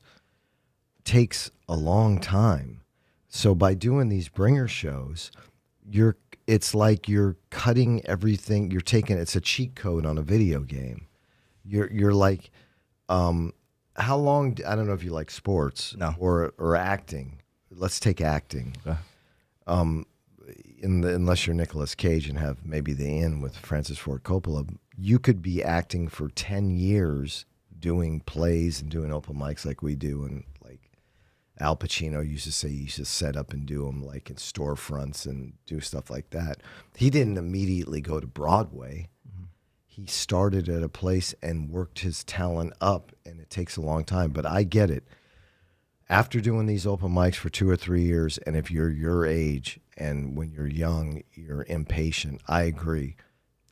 takes a long time. So by doing these bringer shows, it's like you're cutting everything. You're taking, it's a cheat code on a video game. You're like, how long? I don't know if you like sports, No. or acting. Let's take acting. Okay. Unless you're Nicolas Cage and have maybe The Inn with Francis Ford Coppola, you could be acting for 10 years doing plays and doing open mics like we do, and like Al Pacino used to say, you should set up and do them like in storefronts and do stuff like that. He didn't immediately go to Broadway. He started at a place and worked his talent up, and it takes a long time, but I get it. After doing these open mics for 2 or 3 years, and if you're your age and when you're young, you're impatient, I agree.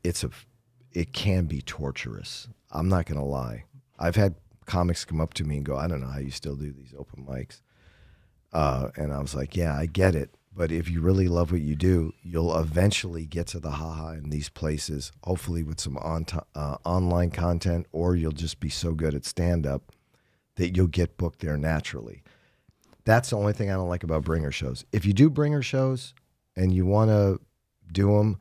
It can be torturous. I'm not going to lie. I've had comics come up to me and go, I don't know how you still do these open mics. And I was like, yeah, I get it. But if you really love what you do, you'll eventually get to the haha in these places, hopefully with some online content, or you'll just be so good at stand-up that you'll get booked there naturally. That's the only thing I don't like about bringer shows. If you do bringer shows and you want to do them,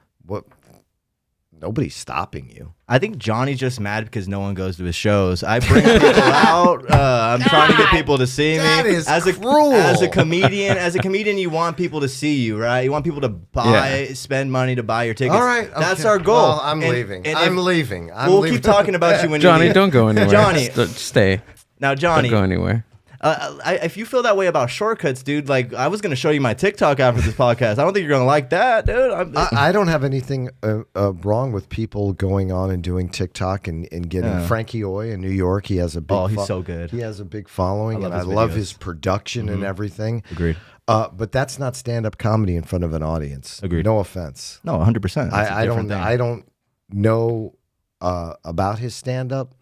nobody's stopping you. I think Johnny's just mad because no one goes to his shows. I bring people out. I'm trying to get people to see That me. is as cruel. As a comedian, you want people to see you, right? You want people to spend money to buy your tickets. All right. That's okay. our goal. Well, I'm leaving. I'm leaving. We'll keep talking about you when Johnny, you leave. don't go anywhere. Johnny. Stay. Now, Johnny. Don't go anywhere. If you feel that way about shortcuts, dude, like I was gonna show you my TikTok after this podcast. I don't think you're gonna like that, dude. I don't have anything wrong with people going on and doing TikTok and getting Frankie Oy in New York. He has a big. He's so good. He has a big following, I love and I his love videos. his production and everything. Agreed. But that's not stand-up comedy in front of an audience. Agreed. No offense. No, 100%. I don't know about his stand-up.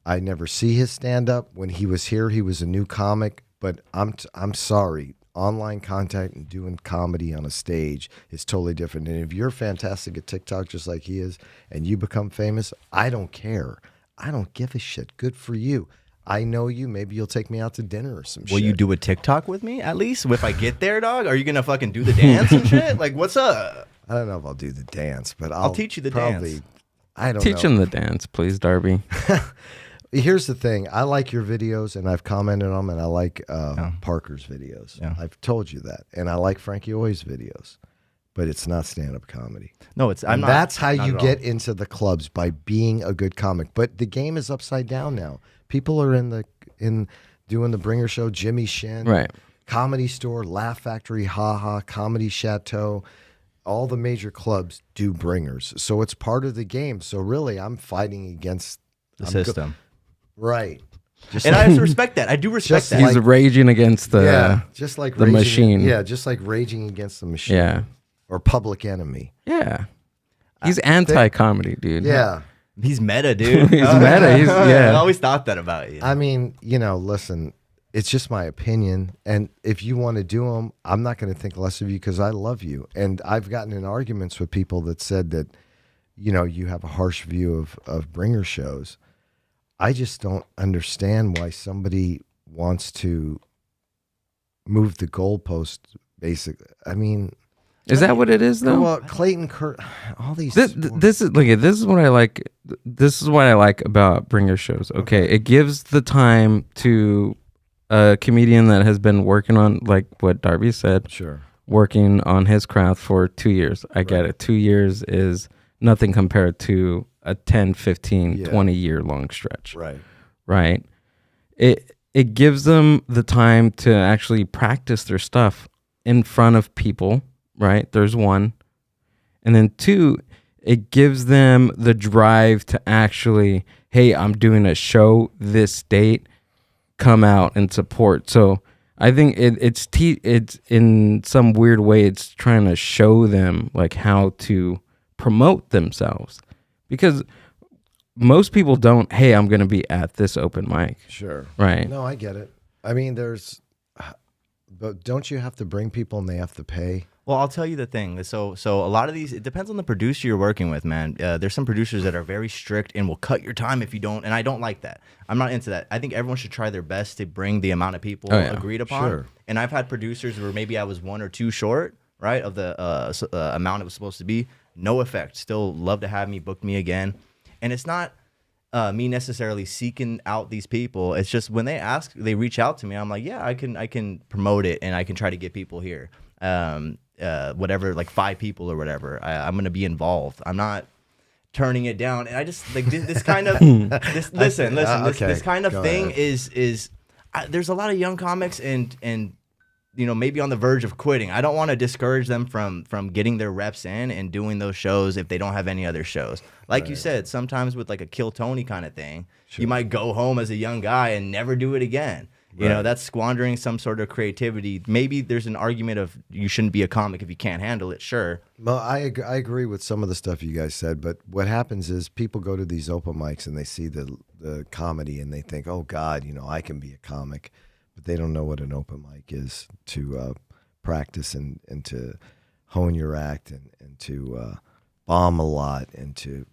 I never see his stand-up. When he was here, he was a new comic. But I'm sorry. Online contact and doing comedy on a stage is totally different. And if you're fantastic at TikTok just like he is, and you become famous, I don't care. I don't give a shit. Good for you. I know you. Maybe you'll take me out to dinner or some shit. Will you do a TikTok with me at least? If I get there, dog, are you gonna fucking do the dance and shit? Like, what's up? I don't know if I'll do the dance, but I'll teach you the dance. I don't Teach know. him the dance, please, Darby. Here's the thing. I like your videos, and I've commented on them, and I like Parker's videos. Yeah. I've told you that. And I like Frankie Oy's videos. But it's not stand-up comedy. No, That's how not you at get all. into the clubs, by being a good comic. But the game is upside down now. People are in doing the Bringer Show, Jimmy Shin, Right. Comedy Store, Laugh Factory, Ha Ha, Comedy Chateau. All the major clubs do Bringers. So it's part of the game. So really, I'm fighting against the system. Right. Just And I have to respect that. I do respect Just that. He's raging against the just like the raging, machine. Yeah, just like raging against the machine. Yeah. Or Public Enemy. Yeah. He's anti-comedy, dude. Yeah. He's meta, dude. He's meta. He's I always thought that about you. I mean, listen, it's just my opinion. And if you want to do them, I'm not going to think less of you because I love you. And I've gotten in arguments with people that said that, you have a harsh view of Bringer shows. I just don't understand why somebody wants to move the goalpost, basically. I mean, Is that what it is, though? well, Clayton Kurt, all these. This is what I like. This is what I like about Bringer shows. Okay, it gives the time to a comedian that has been working on, like what Darby said, Sure. working on his craft for 2 years. I get it. 2 years is nothing compared to a 10, 15, 20-year long stretch. Right. Right? It gives them the time to actually practice their stuff in front of people, right? There's one. And then two, it gives them the drive to actually, hey, I'm doing a show this date, come out and support. So I think it's in some weird way, it's trying to show them like how to promote themselves, because most people don't, hey, I'm going to be at this open mic. Sure. Right. No, I get it. I mean, but don't you have to bring people and they have to pay? Well, I'll tell you the thing. So a lot of these, it depends on the producer you're working with, man. There's some producers that are very strict and will cut your time if you don't, and I don't like that. I'm not into that. I think everyone should try their best to bring the amount of people agreed upon. Sure. And I've had producers where maybe I was one or two short, right, of the amount it was supposed to be. No effect. Still love to have me, book me again. And it's not me necessarily seeking out these people. It's just when they reach out to me, I'm like, yeah, I can promote it and I can try to get people here. Whatever, like 5 people or whatever, I'm gonna be involved. I'm not turning it down. And I just like this kind of this kind of thing is there's a lot of young comics and maybe on the verge of quitting. I don't want to discourage them from getting their reps in and doing those shows if they don't have any other shows. Like you said, sometimes with like a Kill Tony kind of thing, you might go home as a young guy and never do it again. You know, that's squandering some sort of creativity. Maybe there's an argument of you shouldn't be a comic if you can't handle it. Sure. Well, I agree with some of the stuff you guys said, but what happens is people go to these open mics and they see the comedy and they think, oh God, I can be a comic, but they don't know what an open mic is to practice and to hone your act and to bomb a lot and to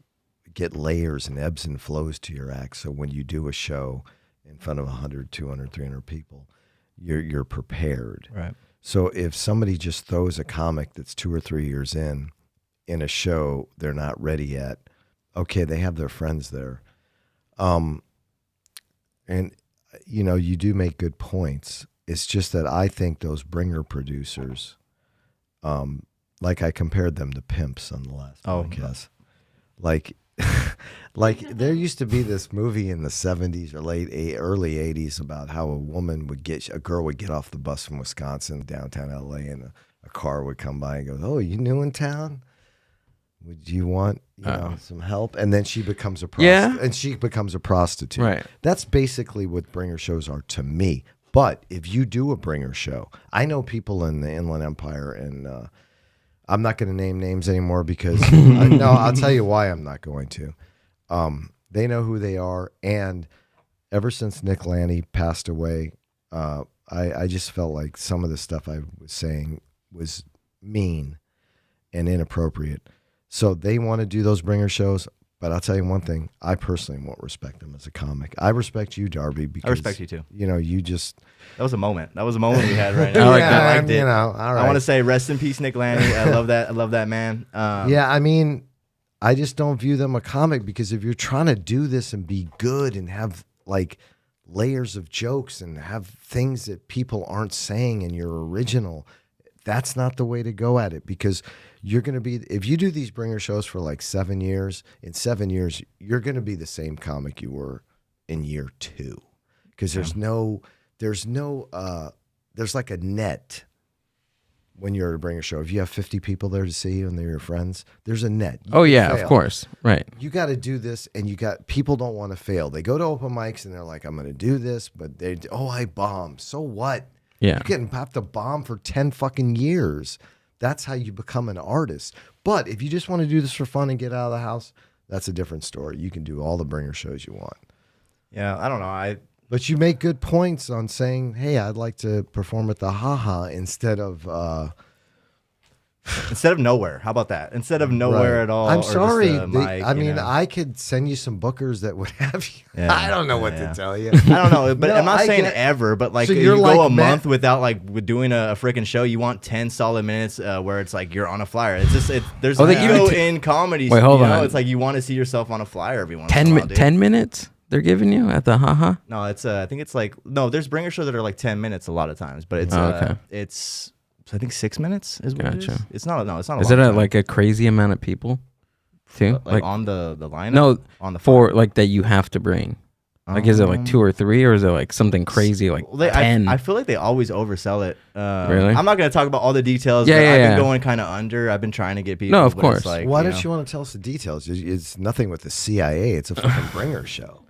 get layers and ebbs and flows to your act. So when you do a show in front of 100, 200, 300 people, you're prepared. Right. So if somebody just throws a comic that's 2 or 3 years in a show they're not ready yet, okay, they have their friends there. And you do make good points. It's just that I think those bringer producers, like I compared them to pimps on the last podcast. Like there used to be this movie in the 70s or early 80s about how a girl would get off the bus from Wisconsin, downtown LA, and a car would come by and go, "Oh, you new in town? Would you want some help?" And then she becomes a prostitute. Right. That's basically what bringer shows are to me. But if you do a bringer show, I know people in the Inland Empire, and I'm not going to name names anymore because I'll tell you why I'm not going to. They know who they are, and ever since Nick Lanny passed away, I just felt like some of the stuff I was saying was mean and inappropriate. So they want to do those bringer shows. But I'll tell you one thing. I personally won't respect him as a comic. I respect you, Darby, because I respect you too. You know, you just That was a moment. That was a moment we had right now. I liked it. You know, all right. I want to say rest in peace, Nick Lanny. I love that. I love that man. Yeah, I mean, I just don't view them a comic because if you're trying to do this and be good and have like layers of jokes and have things that people aren't saying in your original, that's not the way to go at it, because you're going to be, if you do these bringer shows for like 7 years, in 7 years, you're going to be the same comic you were in year 2, because there's like a net when you're at a bringer show. If you have 50 people there to see you and they're your friends, there's a net. You can of fail. course. Right. You got to do this, and people don't want to fail. They go to open mics and they're like, I'm going to do this, but I bombed. So what? Yeah. You can have to bomb for 10 fucking years. That's how you become an artist. But if you just want to do this for fun and get out of the house, that's a different story. You can do all the bringer shows you want. Yeah, I don't know. But you make good points on saying, hey, I'd like to perform at the Ha-Ha instead of nowhere. How about that? Instead of nowhere right. at all. I'm or just sorry. a mic, I could send you some bookers that would have you. Yeah, I don't know what to tell you. I don't know, but No, I'm not I saying get- ever, but like So you you're go like a Matt- month without like doing a freaking show. You want 10 solid minutes where it's like you're on a flyer. It's just there's Oh, they give ego you in comedy. Wait, hold you know? on. It's like you want to see yourself on a flyer every once in a while. 10 minutes they're giving you at the Ha-Ha? No, it's I think it's like there's bringer shows that are like 10 minutes a lot of times, but it's okay. it's I think 6 minutes is what it is. Gotcha. It's not it's not a Is long it time. like a crazy amount of people too? like on the lineup? No, on the for flyer? like that you have to bring. Like, is it like 2 or 3, or is it like something crazy like 10? I feel like they always oversell it. Really? I'm not going to talk about all the details. Yeah, but yeah, I've been yeah. going kind of under. I've been trying to get people. No, of but it's course. Like, Why you don't know, you want to tell us the details? It's nothing with the CIA. It's a fucking bringer show.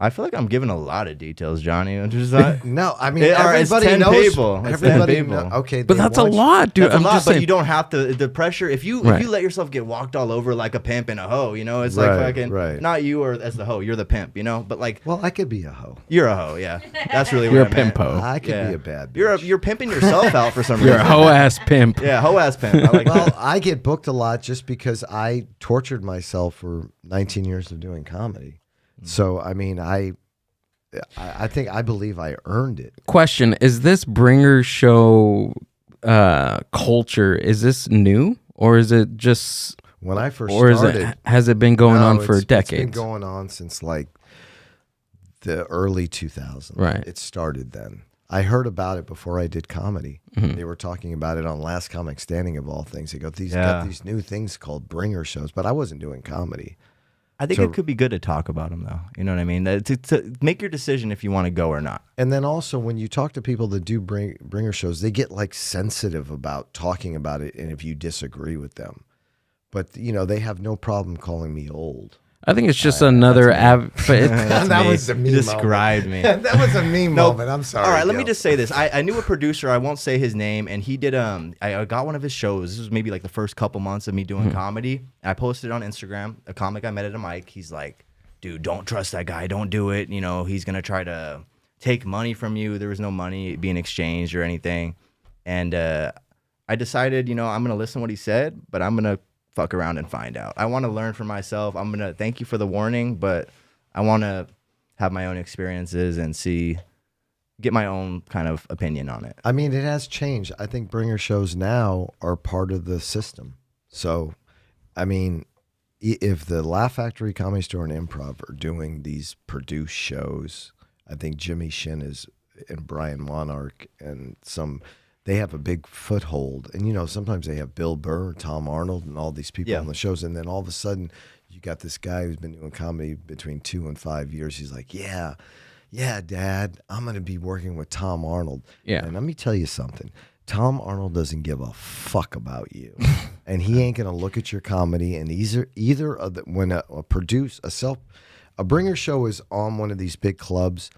I feel like I'm giving a lot of details, Johnny. I'm just not. No, I mean, It's everybody 10 knows. people. It's 10 Everybody people. okay, But they that's a want you- lot, dude. That's I'm a lot, just but saying. you don't have to. The pressure. If you Right. let yourself get walked all over like a pimp and a hoe, you know, it's Right, like fucking right. not you or as the hoe. You're the pimp, you know. But like Well, I could be a hoe. you're a hoe. Yeah, that's really You're what a I meant. pimpo. I could Yeah. be a bad bitch. You're pimping yourself out for some You're a reason. hoe ass pimp. Yeah, hoe ass pimp. I like Well, that. I get booked a lot just because I tortured myself for 19 years of doing comedy. So, I mean, I believe I earned it. Question: is this bringer show culture? Is this new, or is it just, When I first or is started, it has it been going on for it's been decades? going on since like the early 2000s. Right. It started then. I heard about it before I did comedy. Mm-hmm. They were talking about it on Last Comic Standing of all things. They got Yeah. these new things called bringer shows, but I wasn't doing comedy. I think So- it could be good to talk about them, though. You know what I mean? To make your decision if you want to go or not. And then also when you talk to people that do bringer shows, they get like sensitive about talking about it, and if you disagree with them. But you know, they have no problem calling me old. I think it's just another That's That me. was a me You described me. that was a meme No. moment. I'm sorry. All right, let me Gil. just say this. I knew a producer. I won't say his name, and he did. I got one of his shows. This was maybe like the first couple months of me doing comedy. I posted it on Instagram. A comic I met at a mic. He's like, "Dude, don't trust that guy. Don't do it. You know, he's gonna try to take money from you. There was no money being exchanged or anything." And I decided, you know, I'm gonna listen to what he said, but I'm gonna fuck around and find out. I want to learn for myself. I'm gonna thank you for the warning, but I want to have my own experiences and get my own kind of opinion on it. I mean, it has changed. I think bringer shows now are part of the system. So, I mean, if the Laugh Factory, Comedy Store, and Improv are doing these produced shows, I think Jimmy Shin and Brian Monarch and they have a big foothold. And, you know, sometimes they have Bill Burr, Tom Arnold, and all these people Yeah. on the shows. And then all of a sudden, you got this guy who's been doing comedy between 2 and 5 years. He's like, yeah, Dad, I'm going to be working with Tom Arnold. Yeah. And let me tell you something. Tom Arnold doesn't give a fuck about you. And he ain't going to look at your comedy. And either of the, when a bringer show is on one of these big clubs,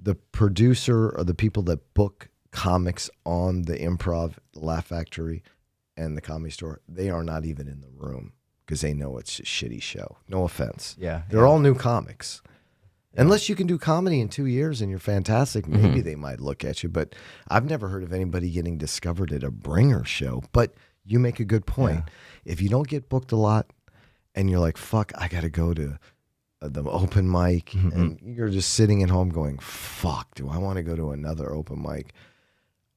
the producer or the people that book comics on the Improv, the Laugh Factory, and the Comedy Store, they are not even in the room because they know it's a shitty show. No offense. Yeah, They're all new comics. Unless you can do comedy in 2 years and you're fantastic, maybe they might look at you. But I've never heard of anybody getting discovered at a bringer show. But you make a good point. If you don't get booked a lot and you're like, fuck, I got to go to the open mic. And you're just sitting at home going, fuck, do I want to go to another open mic?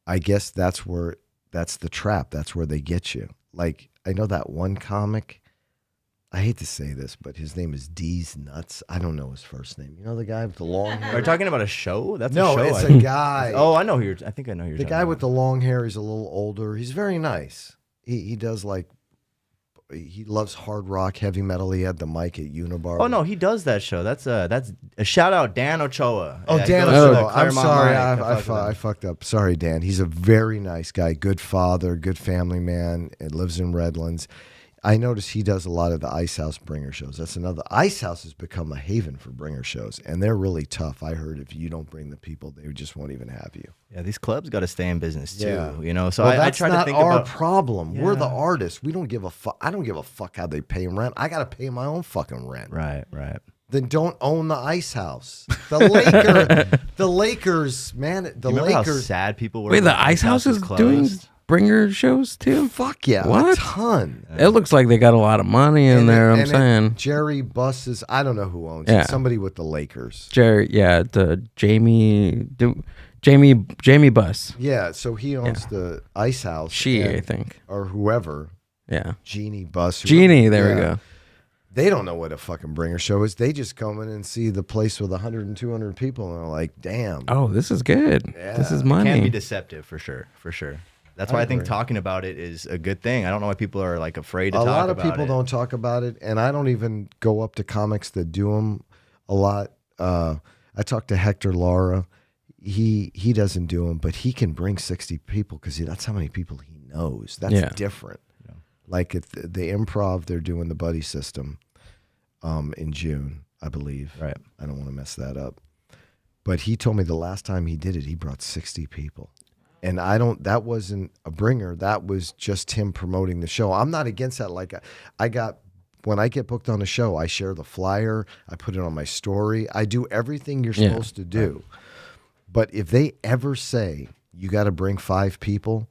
I guess that's the trap. That's where they get you. Like, I know that one comic, I hate to say this, but his name is D's Nuts. I don't know his first name. You know the guy with the long hair? Are you talking about a show? That's No, a show. it's a guy. Oh, I know who you're. I think I know who you're. The talking guy about. with the long hair, he's a little older. He's very nice. He does like, he loves hard rock, heavy metal. He had the mic at Unibar. Oh no, he does that show. That's a shout out Dan Ochoa. Oh, Yeah, he Dan goes to the Ochoa. I'm Claremont sorry. mic. I fucked up. Sorry, Dan. He's a very nice guy, good father, good family man, and lives in Redlands. I notice he does a lot of the Ice House bringer shows. That's another. Ice House has become a haven for bringer shows, and they're really tough. I heard if you don't bring the people, they just won't even have you. Yeah, these clubs got to stay in business too. Yeah. You know, so Well, I that's try not to think our about. problem. We're the Yeah. artists. We don't give a fuck. I don't give a fuck how they pay rent. I got to pay my own fucking rent. Right. Then don't own the Ice House. The Lakers, man. The Remember how Lakers. sad people were. Wait, when the Ice House is closed? doing bringer shows too? Fuck yeah, a What? ton. It looks like they got a lot of money in there. I'm saying. Jerry Buses. I don't know who owns Yeah. it. Somebody with the Lakers. Jerry, yeah, the Jamie Bus. Yeah, so he owns the Ice House. She, and- I think. or whoever. Yeah. Jeannie Bus. Jeannie, there we Yeah. go. They don't know what a fucking bringer show is. They just come in and see the place with 100 and 200 people, and they're like, damn. Oh, this is good. This is It can be money. deceptive for sure. That's why I think agree. talking about it is a good thing. I don't know why people are like afraid to A talk lot of about people it. don't talk about it, and I don't even go up to comics that do them a lot. I talked to Hector Lara. He doesn't do them, but he can bring 60 people because that's how many people he knows. That's different. Yeah. Like at the Improv, they're doing the buddy system in June, I believe. Right. I don't want to mess that up. But he told me the last time he did it, he brought 60 people. And that wasn't a bringer. That was just him promoting the show. I'm not against that. Like when I get booked on a show, I share the flyer. I put it on my story. I do everything you're supposed to do. But if they ever say you got to bring 5 people,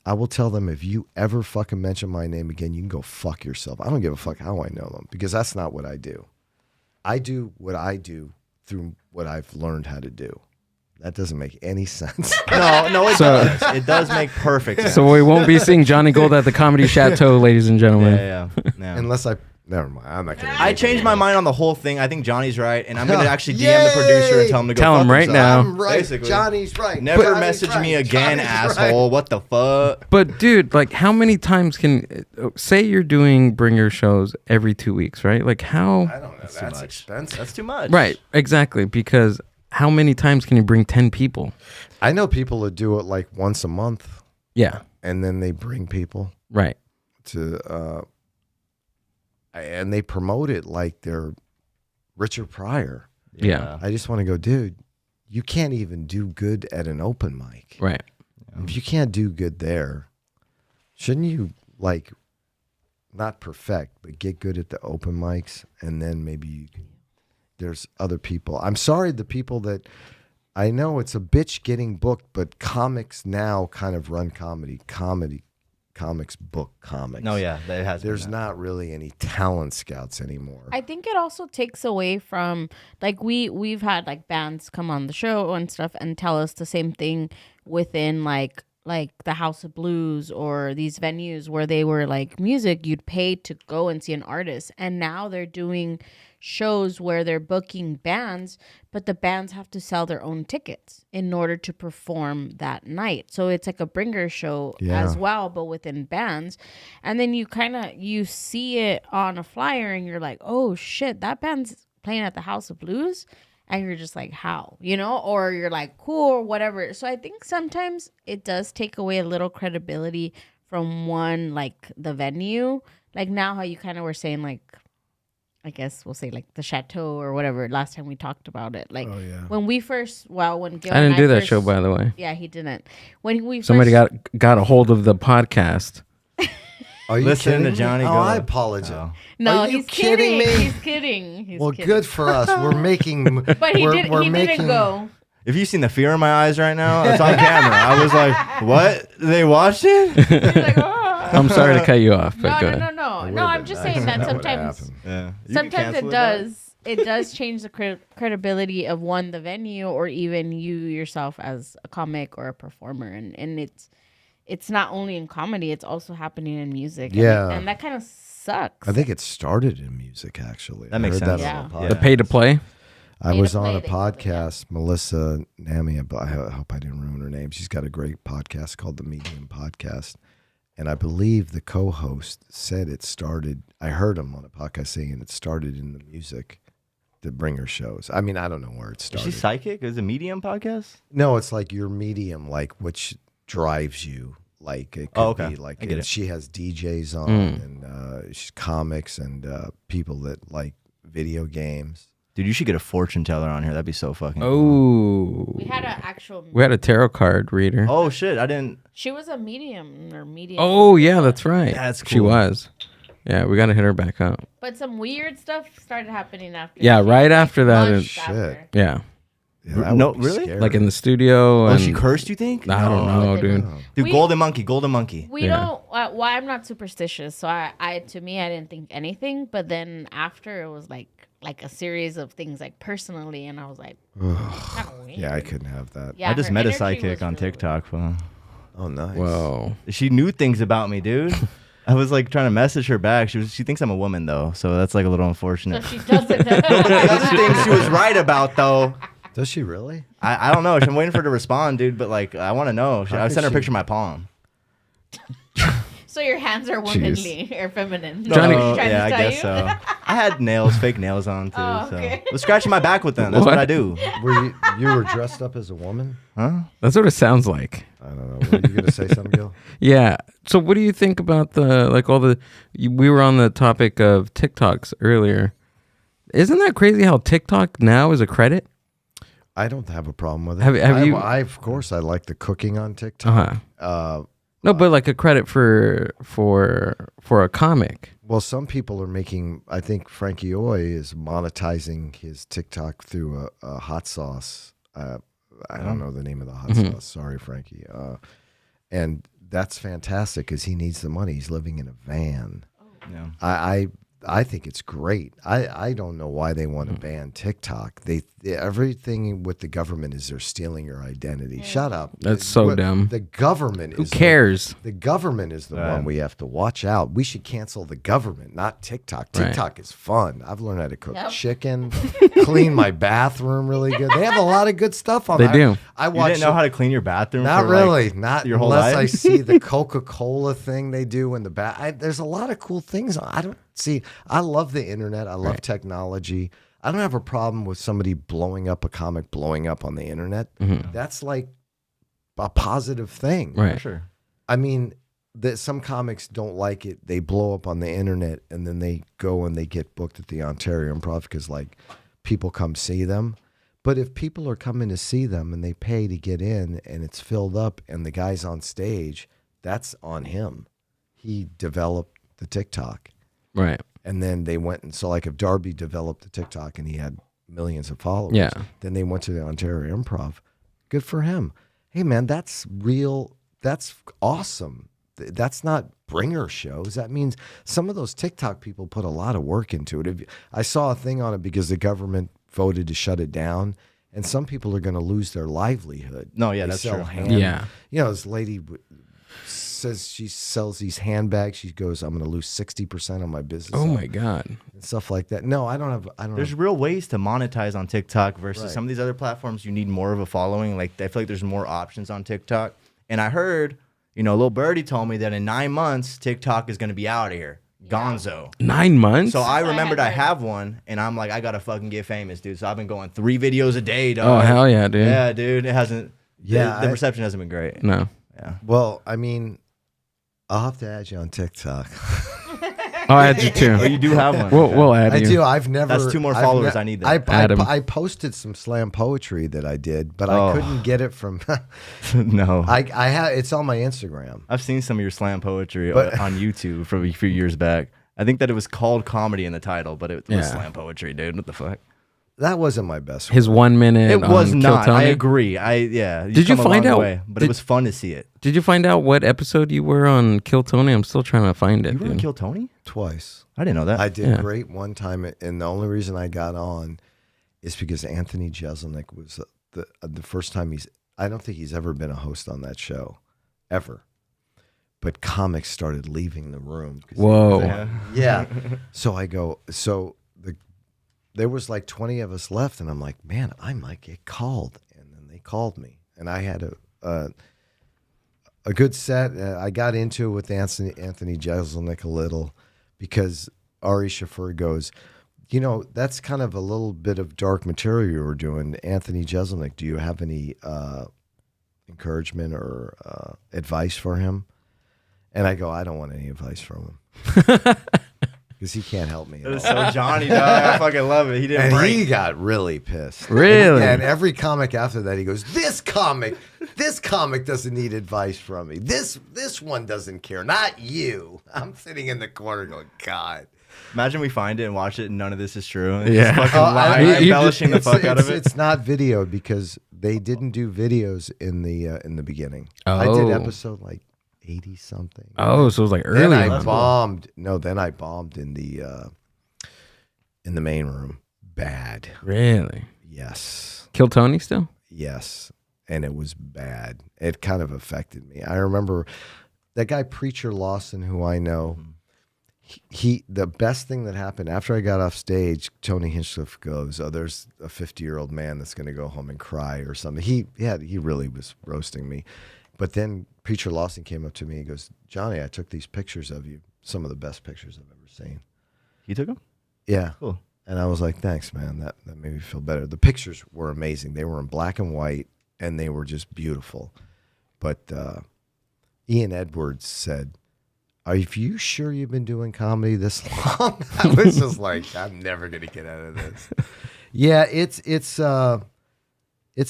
I will tell them, if you ever fucking mention my name again, you can go fuck yourself. I don't give a fuck how I know them, because that's not what I do. I do what I do through what I've learned how to do. That doesn't make any sense. No, it does. It does make perfect sense. So we won't be seeing Johnny Gold at the Comedy Chateau, ladies and gentlemen. yeah. Unless never mind. I'm not gonna. I changed my mind on the whole thing. I think Johnny's right, and I'm gonna actually DM the producer and tell him to go. Tell fuck him right himself. now. I'm right. Basically. Johnny's right. Never Johnny's message right. me again, Johnny's asshole. right. What the fuck? But dude, like, how many times say you're doing bringer shows every 2 weeks, right? Like, how? I don't know. That's much. expensive. That's too much. Right, exactly. Because how many times can you bring 10 people? I know people that do it like once a month, Yeah, and then they bring people right. to, and they promote it like they're Richard Pryor. Yeah. I just want to go, dude. You can't even do good at an open mic. Right. If you can't do good there, shouldn't you like not perfect, but get good at the open mics, and then maybe you can. There's other people. I'm sorry, the people that I know it's a bitch getting booked, but comics now kind of run comedy. Comics book comics. No, yeah, that has. There's been that. not really any talent scouts anymore. I think it also takes away from, like, we've had like bands come on the show and stuff and tell us the same thing within like the House of Blues or these venues where they were like music you'd pay to go and see an artist, and now they're doing shows where they're booking bands, but the bands have to sell their own tickets in order to perform that night. So it's like a bringer show as well, but within bands. And then you see it on a flyer and you're like, oh shit, that band's playing at the House of Blues. And you're just like, how, or you're like, cool, or whatever. So I think sometimes it does take away a little credibility from one, like the venue. Like now how you kind of were saying, like, I guess we'll say like the Chateau or whatever. Last time we talked about it, like when we first, when Gil I didn't and do that first- show, by the way. Yeah, he didn't. When we Somebody first, got a hold of the podcast. Are you Listen kidding to me? Johnny Oh, go. I apologize. Oh. no, Are you he's kidding kidding. me? He's kidding. He's Well, kidding. good for us. We're making. But he didn't go. If you seen the fear in my eyes right now, it's on camera. I was like, what? They watched it? He's like, oh. I'm sorry to cut you off, but go No, ahead. no. would've no, I'm been just nice. saying that That would've sometimes happened. Yeah. You can sometimes cancel it dog. does. It does change the credibility of the venue, or even you yourself as a comic or a performer, and it's not only in comedy; it's also happening in music. Yeah. and that kind of sucks. I think it started in music, actually. That makes I heard sense. That on a Yeah. The podcast. pay to play. I Pay to was on play, a they call it, yeah. podcast, Melissa Namia, but I hope I didn't ruin her name. She's got a great podcast called The Medium Podcast. And I believe the co-host said it started, I heard him on a podcast saying it started in the music, the bringer shows. I mean, I don't know where it Is started. she psychic? Is it a Medium podcast? No, it's like your medium, like which drives you. Like it could Oh, okay. be like I get it. she has DJs on and she's comics and people that like video games. Dude, you should get a fortune teller on here. That'd be so fucking cool. Oh, we had an actual. we had a tarot card reader. Oh, shit. I didn't. She was a medium. Oh yeah, that's right. That's She cool. was. Yeah, we got to hit her back up. But some weird stuff started happening after. Yeah, she- right after that. months Shit. after. Yeah, Yeah, that No, would be really? scary. like in the studio. Oh, and she cursed, you think? I don't know, dude. Dude, We- Golden Monkey. We Yeah. don't. Why I'm not superstitious, so I to me I didn't think anything. But then after it was like a series of things like personally, and I was like, kinda weird. Yeah, I couldn't have that. Yeah, I just her met a energy psychic was on really weird. TikTok. Fool. Oh, nice. Whoa. She knew things about me, dude. I was like trying to message her back. She thinks I'm a woman though, so that's like a little So unfortunate. she doesn't. The other things she was right about though. Does she really? I don't know. I'm waiting for her to respond, dude. But like, I want to know. I could sent her a she- picture of my palm. So your hands are womanly or feminine. Johnny- She's trying yeah, to I tell guess you? so. I had fake nails on too. Oh, So okay. I was scratching my back with them. That's what I do. Were you were dressed up as a woman? Huh? That's what it sounds like. I don't know. Were you gonna say something, Gil? Yeah. So what do you think about we were on the topic of TikToks earlier. Isn't that crazy how TikTok now is a credit? I don't have a problem with it. Have you- I of course I like the cooking on TikTok. Uh-huh. No, but like a credit for a comic. Well, some people are making. I think Frankie Oy is monetizing his TikTok through a hot sauce. I don't know the name of the hot sauce. Sorry, Frankie. And that's fantastic because he needs the money. He's living in a van. Yeah. I think it's great. I don't know why they want to ban TikTok. Everything with the government is they're stealing your identity. Shut up. That's so dumb. The government Who is cares? The government is the one we have to watch out. We should cancel the government, not TikTok. Right. TikTok is fun. I've learned how to cook Yep. chicken, clean my bathroom really good. They have a lot of good stuff on They there. do. I You watch didn't know how to clean your bathroom? not for, really. like, Not your whole unless life? I see the Coca-Cola thing they do in the back. There's a lot of cool things. I don't see. I love the internet. I love technology. I don't have a problem with somebody blowing up a comic, blowing up on the internet. That's like a positive thing. Right. Sure. I mean, some comics don't like it. They blow up on the internet and then they go and they get booked at the Ontario Improv because like people come see them. But if people are coming to see them and they pay to get in and it's filled up and the guy's on stage, that's on him. He developed the TikTok. Right. And then they went and so like if Darby developed the TikTok and he had millions of followers, Yeah. then they went to the Ontario Improv. Good for him. Hey man, that's real. That's awesome. That's not bringer shows. That means some of those TikTok people put a lot of work into it. I saw a thing on it because the government voted to shut it down, and some people are going to lose their livelihood. No, yeah, They that's sell true. Yeah. You know, this lady says she sells these handbags. She goes, "I'm going to lose 60% of my business." Oh my God. and stuff like that. No, I don't have. There's real ways to monetize on TikTok versus Right. some of these other platforms. You need more of a following. Like I feel like there's more options on TikTok. And I heard, Lil Birdie told me that in 9 months TikTok is going to be out of here. Gonzo. 9 months? So I what I remembered had I heard. have one, and I'm like, I gotta fucking get famous, dude. So I've been going 3 videos a day, dog. Oh, hell yeah, dude. Yeah, dude. It hasn't. Yeah, the I- reception hasn't been great. No. Yeah. Well, I mean, I'll have to add you on TikTok. I'll add you too. Oh, you do have one. We'll add I you. do. I've never. That's 2 more I've followers I need then. Add 'em. I posted some slam poetry that I did, but Oh. I couldn't get it from. No. I have. It's on my Instagram. I've seen some of your slam poetry But- on YouTube from a few years back. I think that it was called comedy in the title, but it was Yeah. slam poetry, dude. What the fuck? That wasn't my best. His 1 minute. It was on not. Kill I Tony? agree. Did you find out? But it was fun to see it. Did you find out what episode you were on Kill Tony? I'm still trying to find it. You were on dude. Kill Tony? Twice. I didn't know that. I did Yeah. great one time, and the only reason I got on is because Anthony Jeselnik was the first time I don't think he's ever been a host on that show, ever. But comics started leaving the room. Whoa. Yeah. So I go, there was like 20 of us left, and I'm like, man, I might get called. And then they called me, and I had a good set. I got into it with Anthony Jeselnik a little because Ari Shaffir goes, that's kind of a little bit of dark material you were doing. Anthony Jeselnik, do you have any encouragement or advice for him? And I go, I don't want any advice from him. Because he can't help me. It was so Johnny, dog. I fucking love it. He didn't And break. he got really pissed. Really? And every comic after that, he goes, this comic doesn't need advice from me. This one doesn't care. Not you. I'm sitting in the corner going, God. Imagine we find it and watch it and none of this is true. And Yeah. just fucking lying, embellishing the fuck out of it. It's not videoed because they didn't do videos in the beginning. I did Oh. episode like 80 something. Oh, so it was like Then early. I bombed. No, then I bombed in the main room. Bad. Really? Yes. Kill Tony still? Yes. And it was bad. It kind of affected me. I remember that guy Preacher Lawson, who I know, he the best thing that happened after I got off stage, Tony Hinchcliffe goes, "Oh, there's a 50-year-old man that's going to go home and cry or something." He really was roasting me. But then Preacher Lawson came up to me and goes, "Johnny, I took these pictures of you. Some of the best pictures I've ever seen." You took him? Yeah. Cool. And I was like, thanks, man. That made me feel better. The pictures were amazing. They were in black and white, and they were just beautiful. But Ian Edwards said, "Are you sure you've been doing comedy this long?" I was just like, I'm never going to get out of this. Yeah, it's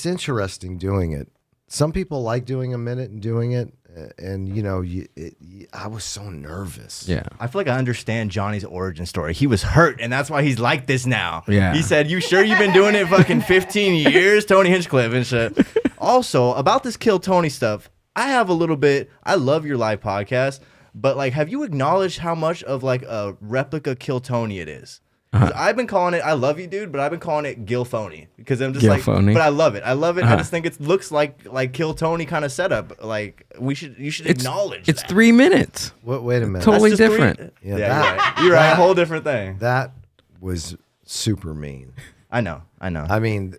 interesting doing it. Some people like doing a minute and doing it, and I was so nervous. Yeah. I feel like I understand Johnny's origin story. He was hurt, and that's why he's like this now. Yeah. He said, "You sure you've been doing it fucking 15 years?" Tony Hinchcliffe and shit. Also, about this Kill Tony stuff, I have a little bit. I love your live podcast, but like, have you acknowledged how much of like a replica Kill Tony it is? 'Cause I've been calling it, I love you, dude, but I've been calling it Gilphony because I'm just Gilphony. but I love it. I love it. I just think it looks like Kill Tony kind of setup. Like you should acknowledge It's that. 3 minutes. Wait a minute. Totally That's just different. Yeah, Yeah, that- you're right. that- Whole different thing. That was super mean. I know. I mean,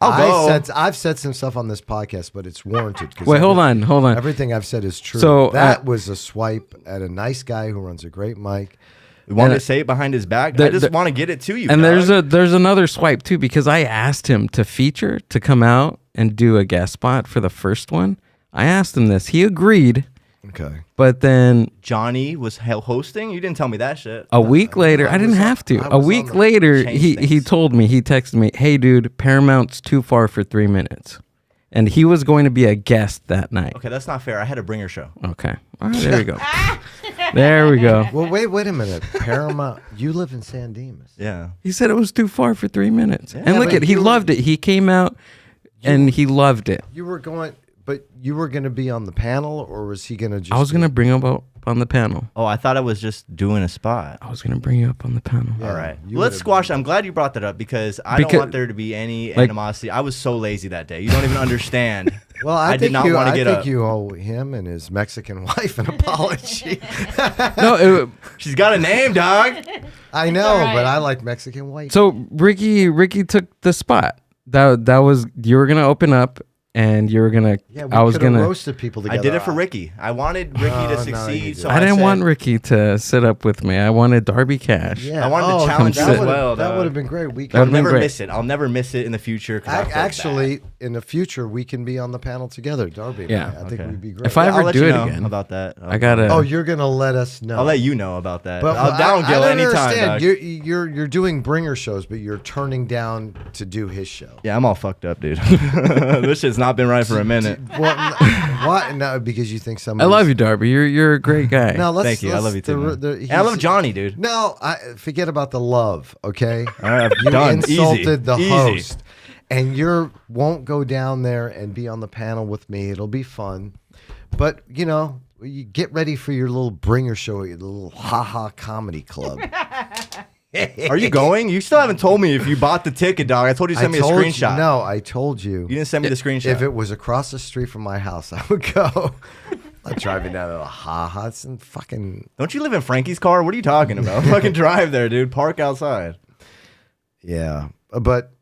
I'll go. I've said some stuff on this podcast, but it's warranted. 'Cause Wait, hold on. Everything I've said is true. So, that was a swipe at a nice guy who runs a great mic. We wanted And to say it behind his back. the- I just the- want to get it to you. And dog. there's another swipe too, because I asked him to come out and do a guest spot for the first one. I asked him this. He agreed, Okay. but then Johnny was hosting. You didn't tell me that shit. a week later, I didn't was on- have to. I A was week on the- later, Change he things. told me, he texted me, "Hey dude, Paramount's too far for 3 minutes." And he was going to be a guest that night. Okay, that's not fair. I had a bringer show. Okay. All right, there we go. There we go. Well, wait a minute. Paramount, you live in San Dimas. Yeah. He said it was too far for 3 minutes. Yeah, and look but at, he you- loved it. He came out and he loved it. You were going to be on the panel, or was he going to just? I was going to bring him up on the panel. Oh, I thought I was just doing a spot. I was going to bring you up on the panel. Yeah. All right. you Let's would've- squash. I'm glad you brought that up because I don't want there to be any animosity. I was so lazy that day. You don't even understand. Well, I did think not you, want to I get think up. you owe him and his Mexican wife an apology. No, She's got a name, dog. I know, Right. but I like Mexican wife. so Ricky took the spot. That was, you were going to open up and you were going to, Yeah, we I was could have going to, roasted people I together. did it for Ricky. I wanted Ricky No, to no, you succeed. didn't. So I didn't said- want Ricky to sit up with me. I wanted Darby Cash. Yeah. I wanted to Oh, challenge you that as would've- well, That dog. would have been great. We That can I'll would've been never great. miss it. I'll never miss it in the future. 'Cause I feel actually bad. in the future we can be on the panel together, Darby. Yeah. I think Okay. we'd be great. If I I'll ever let do you it know again, about that. I got to. Oh, you're gonna let us know. I'll let you know about that. But I'll down Gil I don't anytime. understand. Dog. You're doing bringer shows, but you're turning down to do his show. Yeah, I'm all fucked up, dude. This shit's not been right for a minute. What? No, because you think I somebody. love you, Darby. You're a great guy. No, let's. Thank you. I love you too. man. And And I love Johnny, dude. No, forget about the love. Okay, All right, you done. insulted the Easy. host, and you won't go down there and be on the panel with me. It'll be fun, but you get ready for your little bringer show, your little comedy club. Are you going? You still haven't told me if you bought the ticket, dog. I told you to send me a screenshot. No, I told you. You didn't send me the screenshot. If it was across the street from my house, I would go. I'm driving down to the It's in fucking. Don't you live in Frankie's car? What are you talking about? Fucking drive there, dude. Park outside. Yeah, but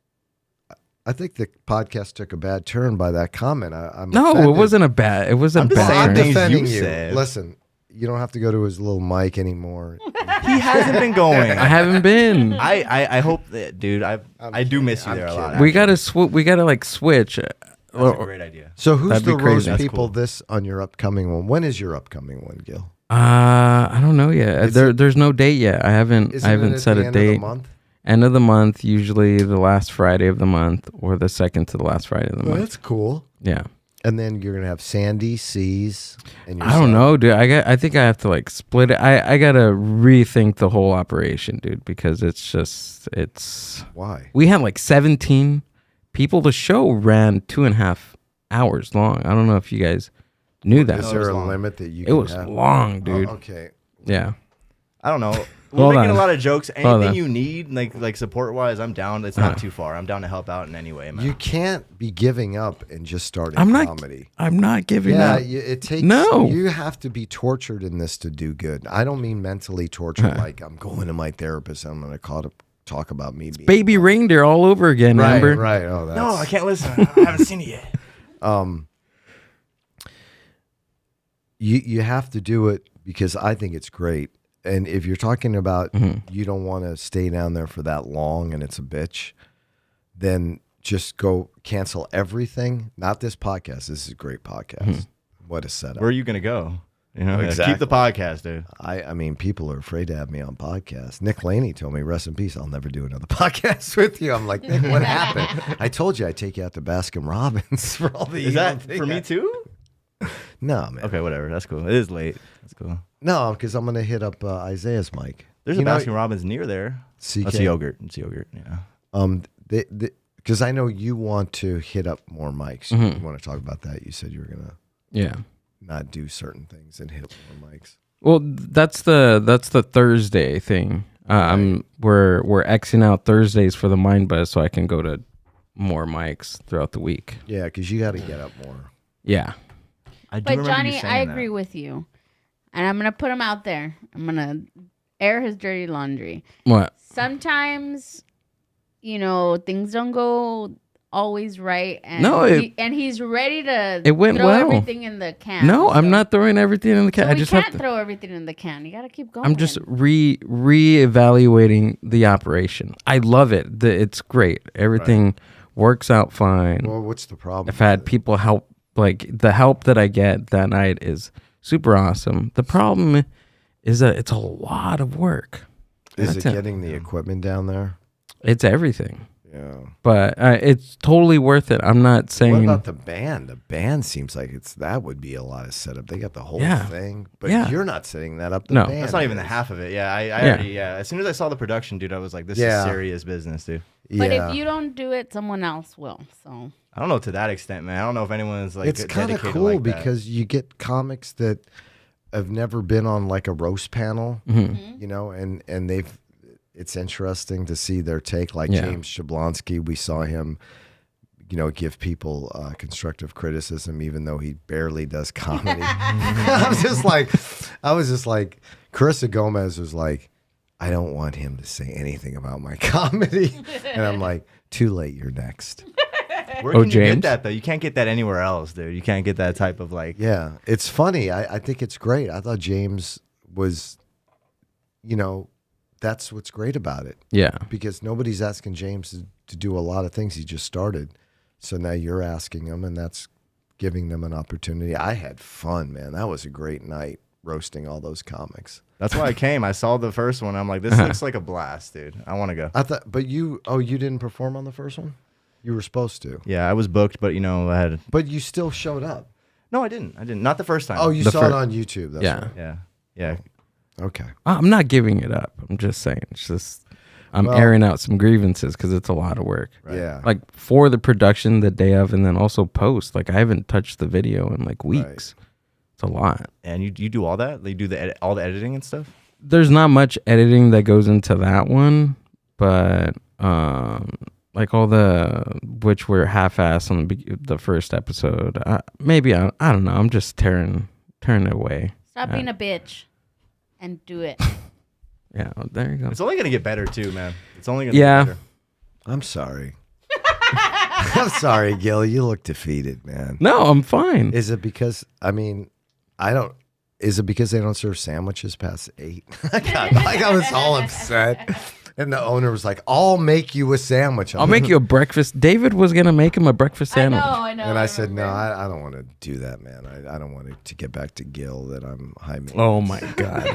I think the podcast took a bad turn by that comment. I'm No, offended. it wasn't a bad. It wasn't I'm just bad. saying I'm things defending you you. said. Listen, you don't have to go to his little mic anymore. He hasn't been going. I haven't been. I hope that, dude. I do miss you I'm there a lot. kidding. We gotta We gotta like switch. That's a great idea. So who's That'd be the crazy. roast That's people cool. this on your upcoming one? When is your upcoming one, Gil? I don't know yet. Is it- There's no date yet. I haven't Isn't it at set the a end of the date. month? End of the month, usually the last Friday of the month or the second to the last Friday of the Well, month. that's cool. Yeah. And then you're gonna have Sandy, C's, and I don't know, dude. I think I have to like split it. I gotta rethink the whole operation, dude, because it's Why? we had like 17 people. The show ran 2.5 hours long. I don't know if you guys knew that. Is there a long. limit that you? It can was have? long, dude. Oh, okay. Yeah. I don't know. Hold We're making on. a lot of jokes. Hold Anything on. you need, like support wise, I'm down. It's not too far. I'm down to help out in any way, man. You can't be giving up and just starting I'm not comedy. I'm not giving Yeah, up. it takes. No. You have to be tortured in this to do good. I don't mean mentally tortured, like I'm going to my therapist. I'm going to talk about me being Baby reindeer all over again, right, Amber. right. Oh, that's, no, I can't listen. I haven't seen it yet. You have to do it because I think it's great. And if you're talking about you don't want to stay down there for that long and it's a bitch, then just go cancel everything. Not this podcast. This is a great podcast. What a setup. Where are you gonna go? You know, Exactly. keep the podcast, dude. I mean, people are afraid to have me on podcasts. Nick Laney told me, rest in peace, I'll never do another podcast with you. I'm like, Nick, what happened? I told you I'd take you out to Baskin Robbins for all the Is that for me too? No, man. Okay, whatever. That's cool. It is late. That's cool. No, because I'm going to hit up Isaiah's mic. There's You a know, Baskin Robbins near there. CK. That's yogurt. It's yogurt. Yeah. Because I know you want to hit up more mics. You want to talk about that. You said you were going to Yeah. not do certain things and hit more mics. Well, that's the Thursday thing. We're Xing out Thursdays for the Mind Buzz so I can go to more mics throughout the week. Yeah, because you got to get up more. Yeah. I do But remember you Johnny, saying I that. agree with you. And I'm going to put him out there. I'm going to air his dirty laundry. What? Sometimes, things don't go always right. And No, he's ready to it went throw well. everything in the can. No, I'm so- not throwing everything in the can. So I we just can't have to. throw everything in the can. You got to keep going. I'm just re-evaluating the operation. I love it. It's great. Everything works out fine. Well, what's the problem? I've had people help. Like the help that I get that night is super awesome. The problem is that it's a lot of work. Is it That's it. getting the equipment down there? It's everything, Yeah. but it's totally worth it. I'm not What saying. about the band? The band seems like that would be a lot of setup. They got the whole Yeah. thing, but Yeah. you're not setting that up. The No. band That's not even the is. half of it. Yeah, I already, as soon as I saw the production, dude, I was like, this Yeah. is serious business, dude. But Yeah. if you don't do it, someone else will. So I don't know to that extent, man. I don't know if anyone's like it's kind of dedicated cool like that. because you get comics that have never been on like a roast panel, and it's interesting to see their take. Like Yeah. James Jablonski, we saw him, give people constructive criticism, even though he barely does comedy. I was just like, Carissa Gomez was like, I don't want him to say anything about my comedy, and I'm like, too late, you're next. Where Oh, can you get James? that though? You can't get that anywhere else, dude. You can't get that type of like. Yeah, it's funny. I think it's great. I thought James was, that's what's great about it Yeah. because nobody's asking James to do a lot of things. He just started. So now you're asking him, and that's giving them an opportunity. I had fun, man. That was a great night roasting all those comics. That's why I came. I saw the first one. I'm like, this looks like a blast, dude. I want to go. I thought, but you didn't perform on the first one? You were supposed to. Yeah, I was booked, but I had. But you still showed up. No, I didn't. Not the first time. Oh, you saw it on YouTube. That's Yeah. right. Yeah. Yeah. Okay. I'm not giving it up. I'm just saying. It's just I'm Well- airing out some grievances because it's a lot of work. Yeah. Like for the production the day of, and then also post. Like I haven't touched the video in like weeks. It's a lot. And you do all that? You do all the editing and stuff? There's not much editing that goes into that one, but like all the which were half-assed on the first episode. Maybe I don't know. I'm just tearing it away. Stop being a bitch and do it. Yeah, there you go. It's only gonna get better too, man. It's only gonna Yeah. get better. I'm sorry. I'm sorry, Gil. You look defeated, man. No, I'm fine. Is it because, is it because they don't serve sandwiches past 8? I was all upset. And the owner was like, I'll make you a sandwich. I'll make you a breakfast. David was gonna make him a breakfast sandwich. I know. And I said, no, I don't want to do that, man. I don't want to get back to Gil that I'm high maintenance. Oh my god!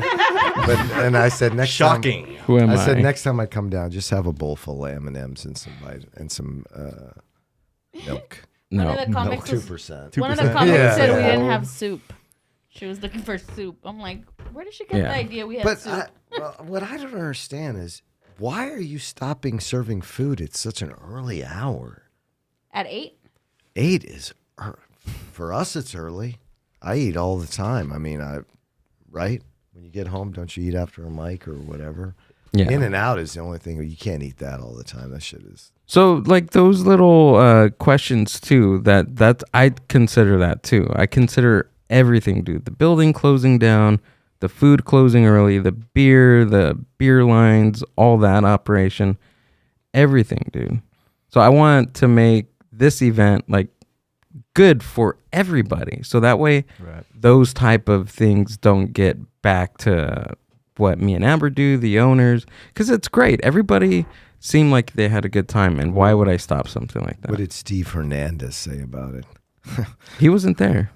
And I said, next Shocking. time. Who am I? I said, next time I come down, just have a bowl full of M&Ms and some milk. One No, of the comics was- 2%. One of the comics Yeah. said we Yeah. didn't have soup. She was looking for soup. I'm like, where did she get Yeah. the idea we had But soup? what I don't understand is, why are you stopping serving food at such an early hour? At 8? 8 is, for us, it's early. I eat all the time. I mean, right? When you get home, don't you eat after a mic or whatever? yeah. In and out is the only thing. You can't eat that all the time. That shit is. So like those little questions too. That I consider that too. I consider everything, dude. The building closing down, the food closing early, the beer lines, all that operation, everything, dude. So I want to make this event like good for everybody. So that way Right. those type of things don't get back to what me and Amber do, the owners, because it's great. Everybody seemed like they had a good time, and why would I stop something like that? What did Steve Hernandez say about it? He wasn't there.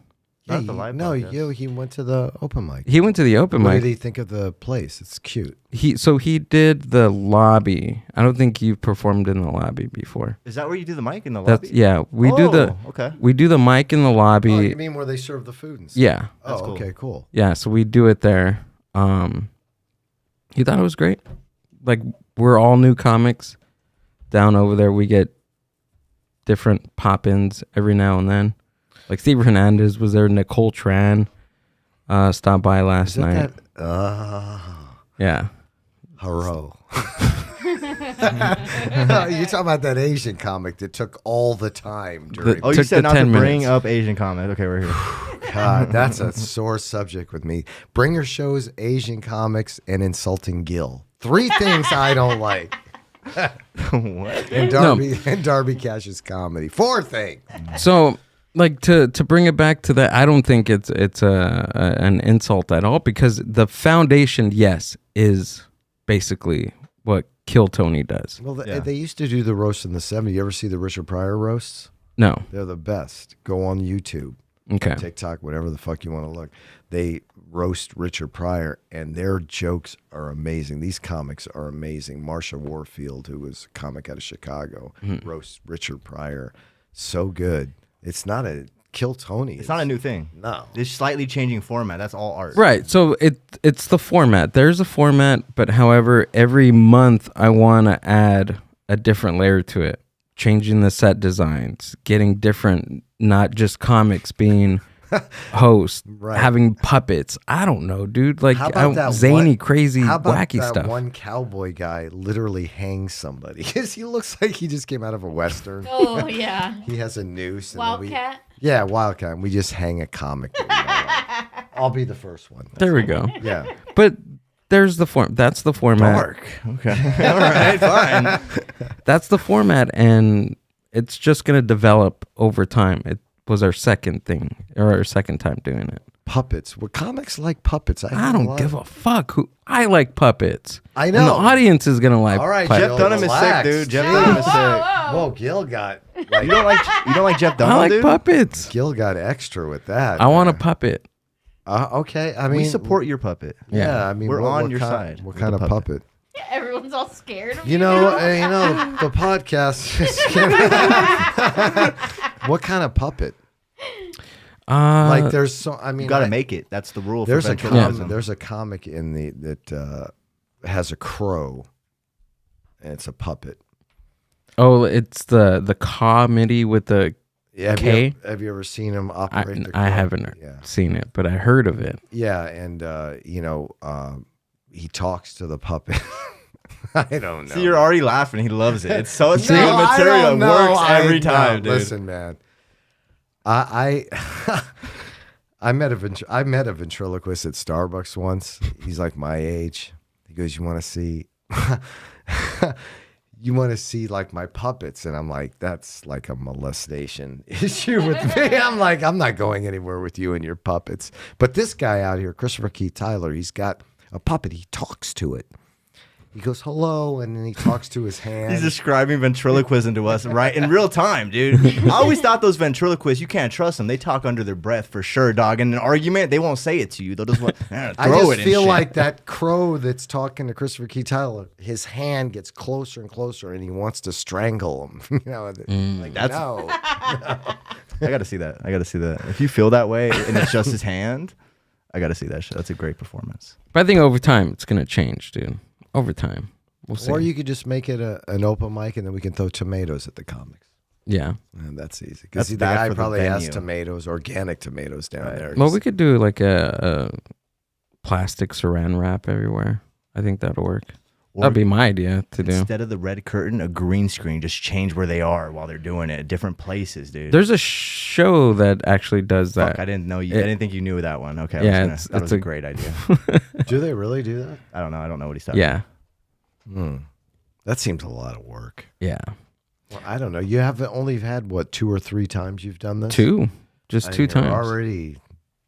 Not the live no, podcast. he went to the open mic. He went to the open What mic. did he think of the place? It's cute. He did the lobby. I don't think you performed in the lobby before. Is that where you do the mic in the That's lobby? yeah. We do the Okay. we do the mic in the lobby. Oh, you mean where they serve the food and stuff? Yeah, That's Oh, cool. okay, cool. yeah. So we do it there. He thought it was great. Like we're all new comics down over there. We get different pop-ins every now and then. Like Steve Hernandez was there. Nicole Tran stopped by last Is that night. that? Yeah. Haro. You're talking about that Asian comic that took all the time during. Oh, you Took said the not to 10 bring minutes. up Asian comment. Okay, we're here. God, that's a sore subject with me. Bringer shows, Asian comics, and insulting Gil. 3 things I don't like. What? And Darby Cash's comedy. 4 things. So, like to bring it back to that, I don't think it's an insult at all, because the foundation, yes, is basically what Kill Tony does. Well, Yeah. they used to do the roast in the 70s. You ever see the Richard Pryor roasts? No, They're the best. Go on YouTube, okay, TikTok, whatever the fuck you want to look. They roast Richard Pryor, and their jokes are amazing. These comics are amazing. Marsha Warfield, who was a comic out of Chicago, roasts Richard Pryor. So good. It's not a Kill Tony. It's not a new thing. No. It's slightly changing format. That's all art. right. So it's the format. There's a format, but however, every month I want to add a different layer to it, changing the set designs, getting different, not just comics being host, Right. having puppets. I don't know, dude. Like How about that zany, one- crazy, How about wacky that stuff. one cowboy guy literally hangs somebody? Because he looks like he just came out of a Western. Oh, yeah. He has a noose. And then Wildcat? Yeah, Wildcat. And we just hang a comic. that we don't like. I'll be the first one. There we go. Yeah. But there's the form. That's the format. Dark. Okay. All right. Fine. That's the format, and it's just gonna develop over time. It was our second thing, or our second time doing it. Puppets. Well, comics like puppets. I don't give a fuck who. I like puppets. I And know. the audience is gonna like. All right, puppets. Jeff Dunham is sick, relax. dude. Jeff Jeez. Dunham is sick. Whoa, Gil got You don't like Jeff Dunham, I like dude? puppets. Gil got extra with that. I want a puppet. Okay, I mean, We support your puppet. Yeah, I mean, We're what on your kind, side What with kind the of puppet? Everyone's all scared of You know, the podcast. What kind of puppet? Like there's so. I mean, You got to make it. That's the rule. There's for a ventriloquism. there's a comic in that has a crow, and it's a puppet. Oh, it's the comedy with the Yeah, K? have you ever seen him operate? the crow? I haven't Yeah. seen it, but I heard of it. Yeah, and he talks to the puppet. I don't know. See, you're already laughing. He loves it. It's so good No, I material. don't It know. works every time, dude. Listen, man. I I met a ventriloquist at Starbucks once. He's like my age. He goes, "You want to see?" You want to see like my puppets? And I'm like, that's like a molestation issue with me. I'm like, I'm not going anywhere with you and your puppets. But this guy out here, Christopher Keith Tyler, he's got a puppet. He talks to it. He goes, hello, and then he talks to his hand. He's describing ventriloquism to us right in real time, dude. I always thought those ventriloquists, you can't trust them. They talk under their breath for sure, dog. In an argument, they won't say it to you. They'll just throw I just it in feel shit. like that crow that's talking to Christopher Keith Tyler, his hand gets closer and closer, and he wants to strangle him. Like, That's- no. I got to see that. I got to see that. If you feel that way and it's just his hand, I got to see that shit. That's a great performance. But I think over time it's gonna change, dude. Over time, we'll see. Or you could just make it an open mic, and then we can throw tomatoes at the comics. Yeah. And that's easy. That's Because the bad guy for the probably has venue. tomatoes, organic tomatoes down there. Well, we could do like a plastic saran wrap everywhere. I think that'll work. Or That'd be my idea to do. instead of the red curtain, a green screen. Just change where they are while they're doing it. Different places, dude. There's a show that actually does that. Fuck, I didn't know you. I didn't think you knew that one. Okay. Yeah, that was a great idea. Do they really do that? I don't know. I don't know what he's talking Yeah. That seems a lot of work. Yeah. Well, I don't know. You have only had, what, 2 or 3 times you've done this? Just I two mean, you're times. Already,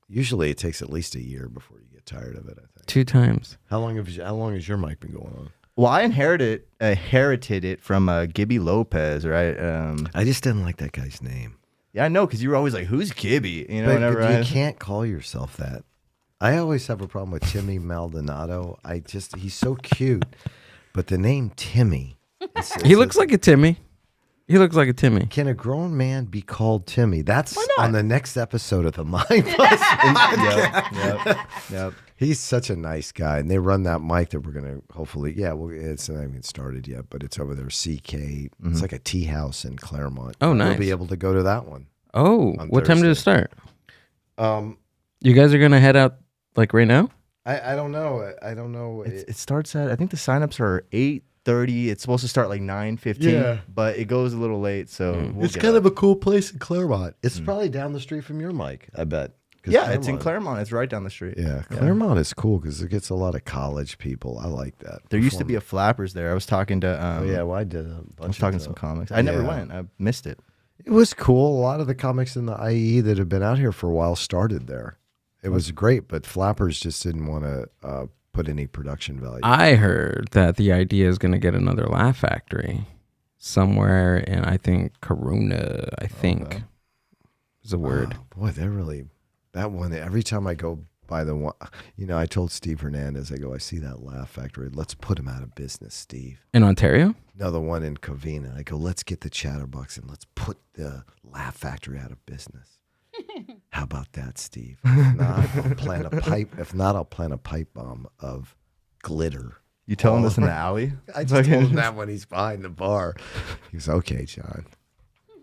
usually it takes at least a year before you get tired of it, I think. 2 times. How long has your mic been going on? Well, I inherited it from Gibby Lopez, right? I just didn't like that guy's name. Yeah, I know, because you were always like, "Who's Gibby?" You know, But whenever you can't call yourself that. I always have a problem with Timmy Maldonado. He's so cute, but the name Timmy. He looks like a Timmy. He looks like a Timmy. Can a grown man be called Timmy? That's Why not? on the next episode of the Mind Bus. Yep. He's such a nice guy, and they run that mic that we're gonna hopefully. Yeah, well, it's not even started yet, but it's over there. CK. It's like a tea house in Claremont. Oh, We'll nice. be able to go to that one. Oh, On what time did it Thursday. start? You guys are going to head out like right now? I don't know. I don't know. It starts at, I think the signups are 8:30. It's supposed to start like 9:15. Yeah. But it goes a little late, so we'll It's get kind up. of a cool place in Claremont. It's probably down the street from your mic, I bet. 'Cause Yeah, it's in Claremont. It's right down the street. Yeah, Claremont is cool because it gets a lot of college people. I like that. There used to be a Flappers there. I was talking to Oh yeah, well, I did a bunch I was talking of some comics. I never Yeah. went. I missed it. It was cool. A lot of the comics in the IE that have been out here for a while started there. It was great, but Flappers just didn't want to put any production value. I heard that the idea is going to get another Laugh Factory somewhere in, I think, Corona, I think is a word. Oh, boy, they're really that one. Every time I go by the one, I told Steve Hernandez, I see that Laugh Factory. Let's put him out of business, Steve. In Ontario? No, the one in Covina. I go, let's get the Chatterbox and let's put the Laugh Factory out of business. How about that, Steve? If not, I'll plant a pipe. If not, I'll plant a pipe bomb of glitter. You tell him this in the alley? I just told him that when he's behind the bar. He goes, okay, John.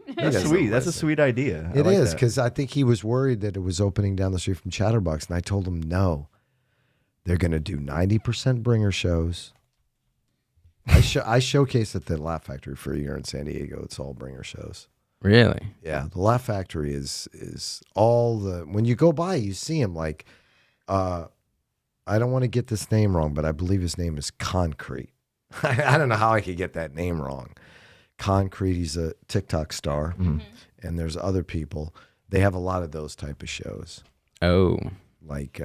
That's doesn't sweet. That's a listen. sweet idea. I It like is, that. because I think he was worried that it was opening down the street from Chatterbox. And I told him, no, they're going to do 90% bringer shows. I showcased at the Laugh Factory for a year in San Diego. It's all bringer shows. Really? Yeah, the Laugh Factory is all the, when you go by, you see him like, I don't want to get this name wrong, but I believe his name is Concrete. I don't know how I could get that name wrong. Concrete, he's a TikTok star, and there's other people. They have a lot of those type of shows, Oh. like,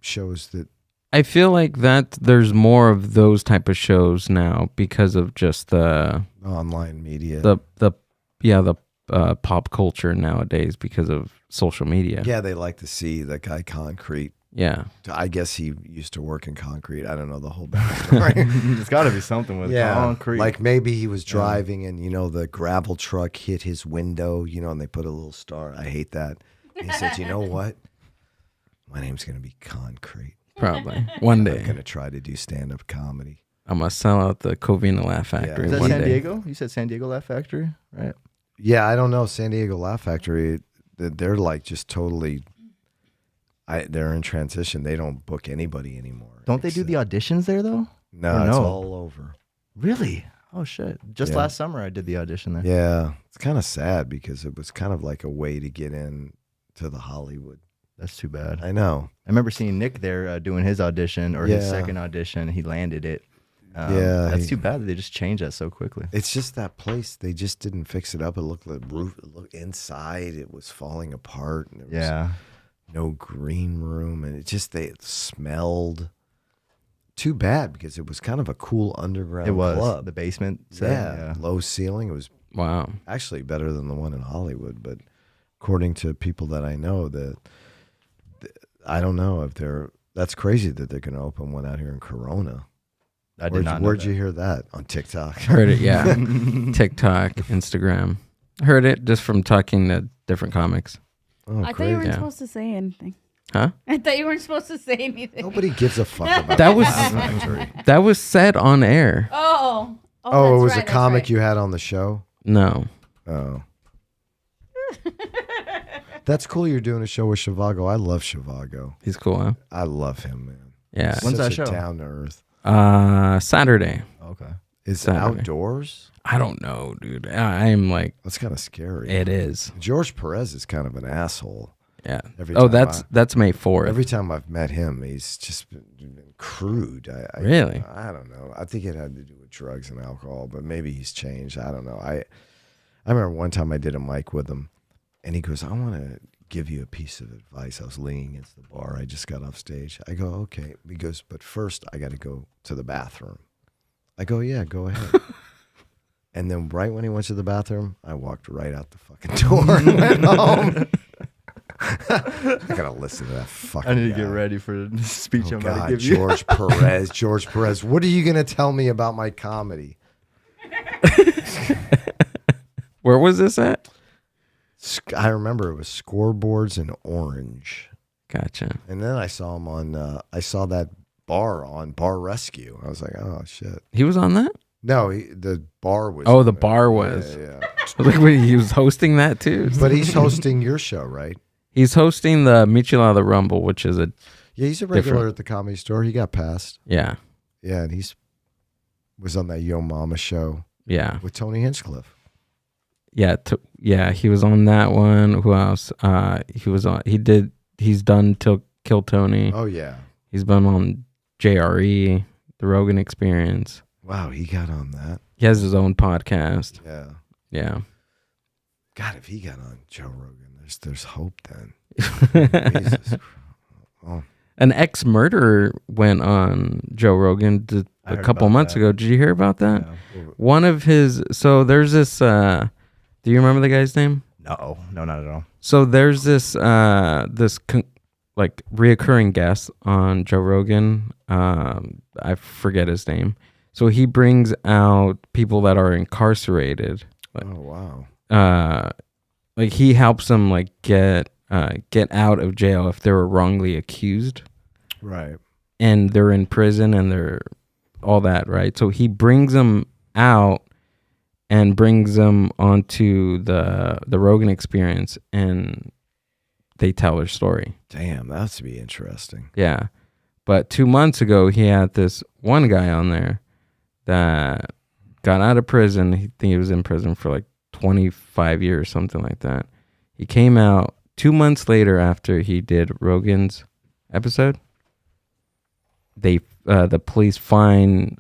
shows that, I feel like that there's more of those type of shows now because of just the online media. pop culture nowadays because of social media. Yeah, they like to see the guy Concrete Yeah. I guess he used to work in concrete. I don't know the whole backstory. There's got to be something with concrete. Like maybe he was driving and, the gravel truck hit his window, and they put a little star. I hate that. And he said, you know what? My name's going to be Concrete. Probably. One day. I'm going to try to do stand-up comedy. I'm going to sell out the Covina Laugh Factory Is that one San day. Diego? You said San Diego Laugh Factory, right? Yeah, I don't know. San Diego Laugh Factory, they're like just totally... they're in transition. They don't book anybody anymore. Don't they do the auditions there, though? No, it's all over. Really? Oh, shit. Just last summer I did the audition there. Yeah. It's kind of sad because it was kind of like a way to get in to the Hollywood. That's too bad. I know. I remember seeing Nick there doing his audition or his second audition. He landed it. That's too bad that they just changed that so quickly. It's just that place. They just didn't fix it up. It looked like roof. It looked inside. It was falling apart. And there was no green room, and it smelled. Too bad because it was kind of a cool underground club. The basement set. Yeah, low ceiling. It was actually better than the one in Hollywood. But according to people that I know, I don't know if that's crazy that they're going to open one out here in Corona. I did not know Where'd that. you hear that? On TikTok? Heard it, yeah. TikTok, Instagram. Heard it just from talking to different comics. Oh, I thought you weren't supposed to say anything. Huh? I thought you weren't supposed to say anything. Nobody gives a fuck about That was Factory. that was said on air. Oh, Oh, it was right, a comic right. you had on the show? No. Oh. That's cool you're doing a show with Shivago. I love Shivago. He's cool, huh? I love him, man. Yeah. When's Such that a show? down to earth. Saturday. Okay. Is it Saturday. outdoors? I don't know, dude. I'm like, That's kind of scary. it is. George Perez is kind of an asshole. Yeah. Every Oh, time that's May 4th. Every time I've met him, he's just been crude. Really? I don't know. I think it had to do with drugs and alcohol, but maybe he's changed. I don't know. I remember one time I did a mic with him, and he goes, I want to give you a piece of advice. I was leaning against the bar. I just got off stage. I go, okay. He goes, but first I got to go to the bathroom. I go, yeah, go ahead. And then right when he went to the bathroom, I walked right out the fucking door and went home. I gotta listen to that fucking I need to guy. get ready for the speech Oh I'm God, about to give you. George Perez. What are you gonna tell me about my comedy? Where was this at? I remember it was Scoreboards in Orange, Gotcha. and then I saw him on. I saw that bar on Bar Rescue. I was like, oh shit. He was on that? No, the bar was. Oh, the bar was. Yeah. Like, wait, he was hosting that too? But he's hosting your show, right? He's hosting the Michelada the Rumble, which is a Yeah, he's a regular Different. at the Comedy Store. He got passed. yeah. Yeah, and was on that Yo Mama show Yeah. with Tony Hinchcliffe. Yeah, he was on that one. Who else? He's done till Kill Tony. Oh yeah. He's been on JRE, The Rogan Experience. Wow, he got on that. He has his own podcast. Yeah. Yeah. God, if he got on Joe Rogan, there's hope then. Jesus Christ. Oh. An ex-murderer went on Joe Rogan I a heard couple about months that. ago. Did you hear about that? Yeah. One of his, so there's this, do you remember the guy's name? No, not at all. So there's this like reoccurring guest on Joe Rogan. I forget his name. So he brings out people that are incarcerated. Oh wow. Like he helps them like get out of jail if they were wrongly accused Right. and they're in prison and they're all that, right? So he brings them out and brings them onto the Rogan Experience and they tell their story. Damn, that has to be interesting. Yeah. But 2 months ago, he had this one guy on there that got out of prison. I think he was in prison for like 25 years, something like that. He came out 2 months later after he did Rogan's episode. The police find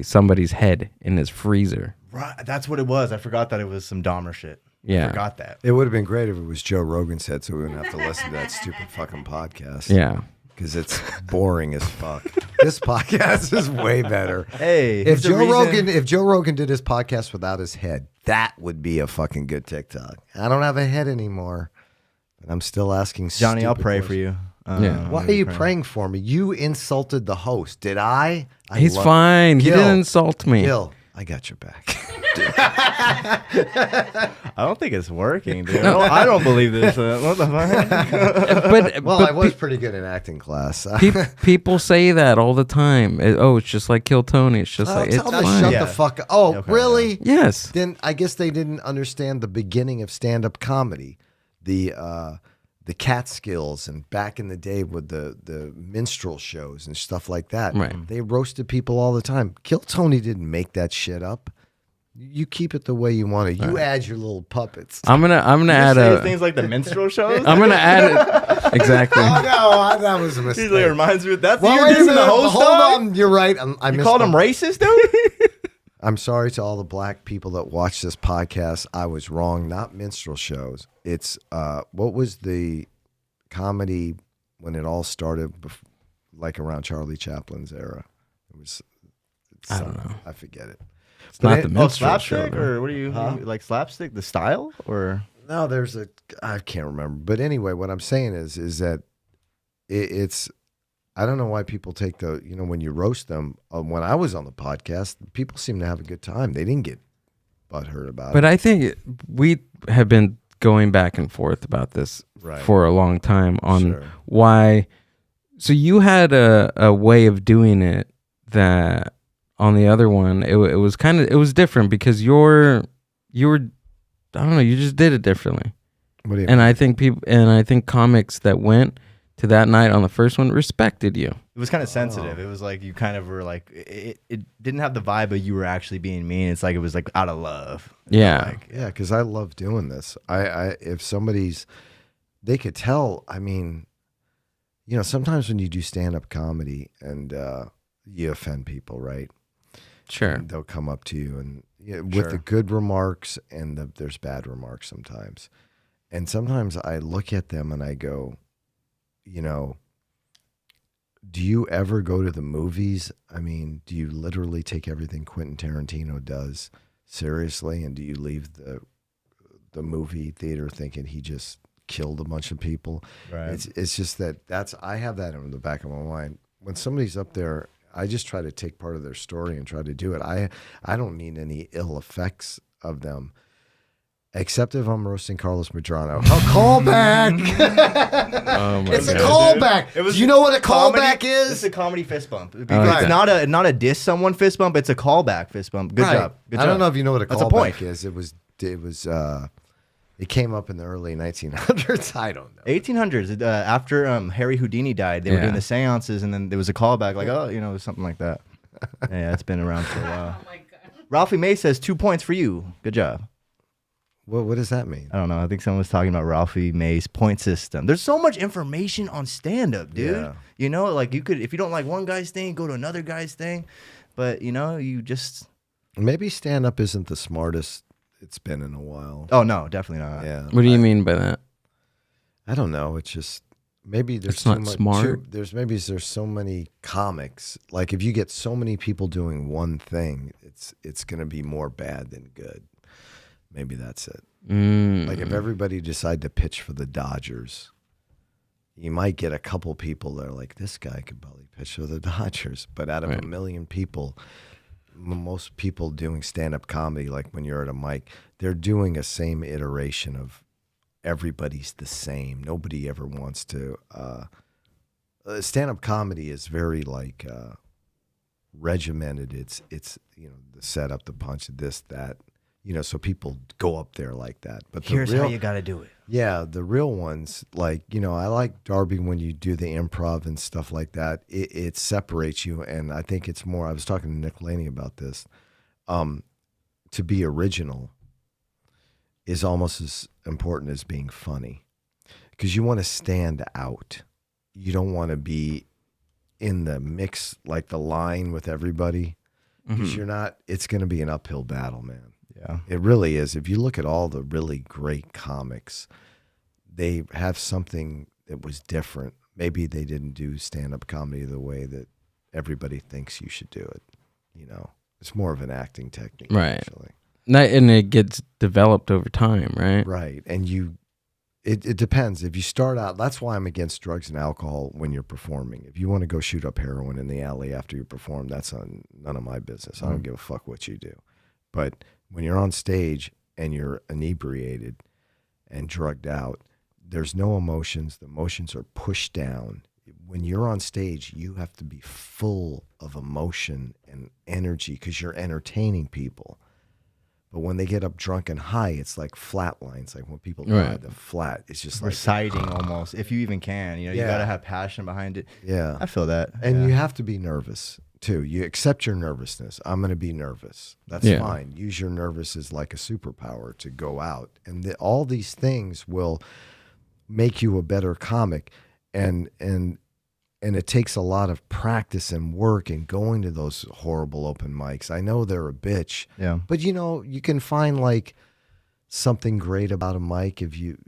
somebody's head in his freezer. Right, that's what it was. I forgot that it was some Dahmer shit. Yeah. I forgot that. It would have been great if it was Joe Rogan's head, so we wouldn't have to listen to that stupid fucking podcast. Yeah. Because it's boring as fuck. This podcast is way better. Hey, If Joe Rogan did his podcast without his head, that would be a fucking good TikTok. I don't have a head anymore, but I'm still asking. Johnny, I'll stupid pray questions. for you. Yeah. Why are you praying for me? You insulted the host. Did I? He's fine. He Gil. didn't insult me. Gil, I got your back. I don't think it's working, dude. I don't believe this. What the fuck? But Well, but I was pretty good in acting class. people say that all the time. It's just like Kill Tony. It's just like it's tell them to fine. shut Yeah. the fuck up. Oh, Okay, really? Yes. Then I guess they didn't understand the beginning of stand-up comedy, the Catskills, and back in the day with the minstrel shows and stuff like that. Right. They roasted people all the time. Kill Tony didn't make that shit up. You keep it the way you want it. You add your little puppets. I'm gonna add Say things like the minstrel shows. I'm gonna add it exactly. Oh no, that was a mistake. He's like, it reminds me of that's Well, you're wait a dissing the minute, host. hold dog? on. You're right. I You called him racist, dude. I'm sorry to all the black people that watch this podcast. I was wrong. Not minstrel shows. It's what was the comedy when it all started, like around Charlie Chaplin's era? It was. I don't know. I forget it. It's not the Oh, minstrel show. slapstick, though. or what do you like? Slapstick, the style, or No, there's I can't remember. But anyway, what I'm saying is that it's. I don't know why people take when you roast them. When I was on the podcast, people seem to have a good time. They didn't get butthurt about But it. I think we have been going back and forth about this Right. for a long time on Sure. why. So you had a way of doing it that on the other one it was kind of it was different because you were I don't know, you just did it differently. What do you And I think comics that went to that night on the first one respected you. it was kind of sensitive. It was like you kind of were like it didn't have the vibe, but you were actually being mean. It's like it was like out of love. Yeah. Like, Yeah, because I love doing this. I if they could tell. I mean, sometimes when you do stand-up comedy and you offend people, right? Sure. And they'll come up to you and with Sure. the good remarks and there's bad remarks sometimes. And sometimes I look at them and I go, do you ever go to the movies? I mean, do you literally take everything Quentin Tarantino does seriously? And do you leave the movie theater thinking he just killed a bunch of people? right. It's just I have that in the back of my mind. When somebody's up there, I just try to take part of their story and try to do it. I don't need any ill effects of them. Except if I'm roasting Carlos Medrano. A callback! Oh my It's a God. callback. It was Do you know what a comedy- callback It's is? a comedy fist bump. like It's that. not a diss someone fist bump. It's a callback fist bump. Good Right. job. Good I job. don't know if you know what a That's a callback point. is. It came up in the early 1900s. I don't know. 1800s. After Harry Houdini died, they were Yeah. doing the seances, and then there was a callback, like something like that. Yeah, it's been around for a while. Oh my god. Ralphie May says 2 points for you. Good job. What does that mean? I don't know. I think someone was talking about Ralphie May's point system. There's so much information on stand-up, dude. Yeah. Like you could, if you don't like one guy's thing, go to another guy's thing. But you just. Maybe stand-up isn't the smartest it's been in a while. Oh no, definitely not. Yeah. What do you mean by that? I don't know. It's just maybe there's It's not too much, smart? there's so many comics. Like if you get so many people doing one thing, it's going to be more bad than good. Maybe that's it. Like if everybody decide to pitch for the Dodgers, you might get a couple people that are like, this guy could probably pitch for the Dodgers. But out of Right. a million people, most people doing stand-up comedy, like when you're at a mic, they're doing a same iteration of everybody's the same. Nobody ever wants to. Stand-up comedy is very like regimented. It's the setup, the punch, this, that. So people go up there like that. But Here's how you got to do it. yeah, the real ones, like, I like Darby when you do the improv and stuff like that. It separates you, and I think it's more, I was talking to Nick Laney about this, to be original is almost as important as being funny, because you want to stand out. You don't want to be in the mix, like the line with everybody, because you're not, it's going to be an uphill battle, man. Yeah. It really is. If you look at all the really great comics, they have something that was different. Maybe they didn't do stand-up comedy the way that everybody thinks you should do it. It's more of an acting technique, Right. actually. And it gets developed over time, right? Right. And you It depends. If you start out, that's why I'm against drugs and alcohol when you're performing. If you want to go shoot up heroin in the alley after you perform, that's none of my business. I don't give a fuck what you do. But when you're on stage and you're inebriated and drugged out, there's no emotions. The emotions are pushed down. When you're on stage, you have to be full of emotion and energy because you're entertaining people. But when they get up drunk and high, it's like flat lines. Like when people die, the flat, it's just like reciting almost, if you even can. You know, you got to have passion behind it. Yeah. I feel that. And you have to be nervous too. You accept your nervousness. I'm going to be nervous. That's fine. Use your nervous as like a superpower to go out. And all these things will make you a better comic. And it takes a lot of practice and work and going to those horrible open mics. I know they're a bitch. Yeah. But, you know, you can find like something great about a mic if you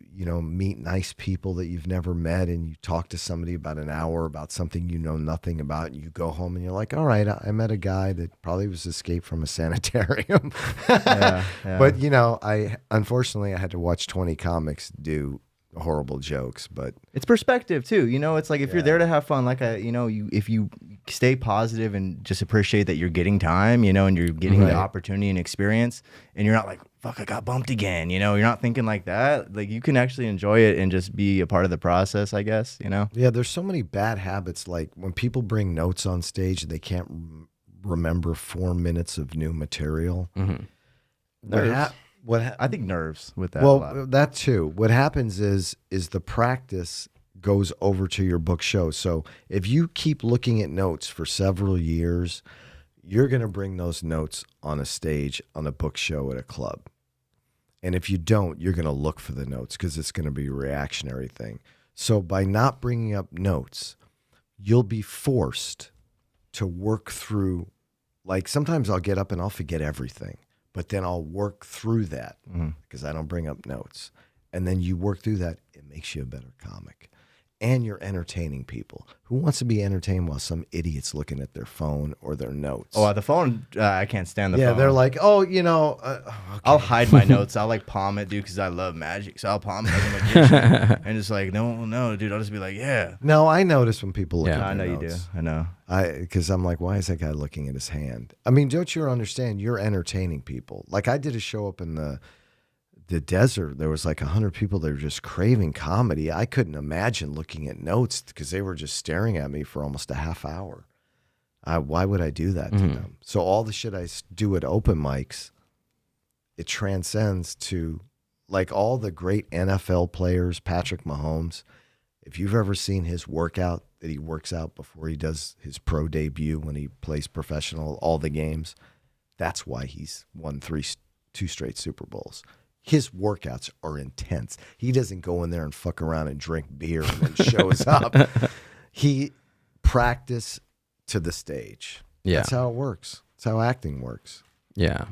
meet nice people that you've never met and you talk to somebody about an hour about something you know nothing about. And you go home and you're like, all right, I met a guy that probably was escaped from a sanitarium. But, you know, unfortunately, I had to watch 20 comics do horrible jokes, but it's perspective too. You know, it's like if you're there to have fun, like if you stay positive and just appreciate that you're getting time, you know, and you're getting the opportunity and experience, and you're not like, fuck, I got bumped again. You know, you're not thinking like that. Like you can actually enjoy it and just be a part of the process, I guess, you know? Yeah, there's so many bad habits. Like when people bring notes on stage, they can't remember 4 minutes of new material. I think nerves with that. Well, that too. What happens is the practice goes over to your book show. So if you keep looking at notes for several years, you're going to bring those notes on a stage, on a book show at a club. And if you don't, you're going to look for the notes because it's going to be a reactionary thing. So by not bringing up notes, you'll be forced to work through, like sometimes I'll get up and I'll forget everything. But then I'll work through that because I don't bring up notes. And then you work through that. It makes you a better comic. And you're entertaining people. Who wants to be entertained while some idiot's looking at their phone or their notes? Oh, the phone, I can't stand the phone. Yeah, they're like, oh, you know. Okay. I'll hide my notes. I'll like palm it, dude, because I love magic. So I'll palm it like a magician. And just like, no, dude. I'll just be like, yeah. No, I notice when people look at I know their you notes. do. I know. Because I'm like, why is that guy looking at his hand? I mean, don't you understand? You're entertaining people. Like I did a show up in the desert. There was like 100 people that were just craving comedy. I couldn't imagine looking at notes because they were just staring at me for almost a half hour. Why would I do that to them? So all the shit I do at open mics, it transcends to like all the great NFL players, Patrick Mahomes. If you've ever seen his workout that he works out before he does his pro debut when he plays professional, all the games, that's why he's won 2 straight Super Bowls. His workouts are intense. He doesn't go in there and fuck around and drink beer and then shows up. He practice to the stage. Yeah. That's how it works. That's how acting works. Yeah.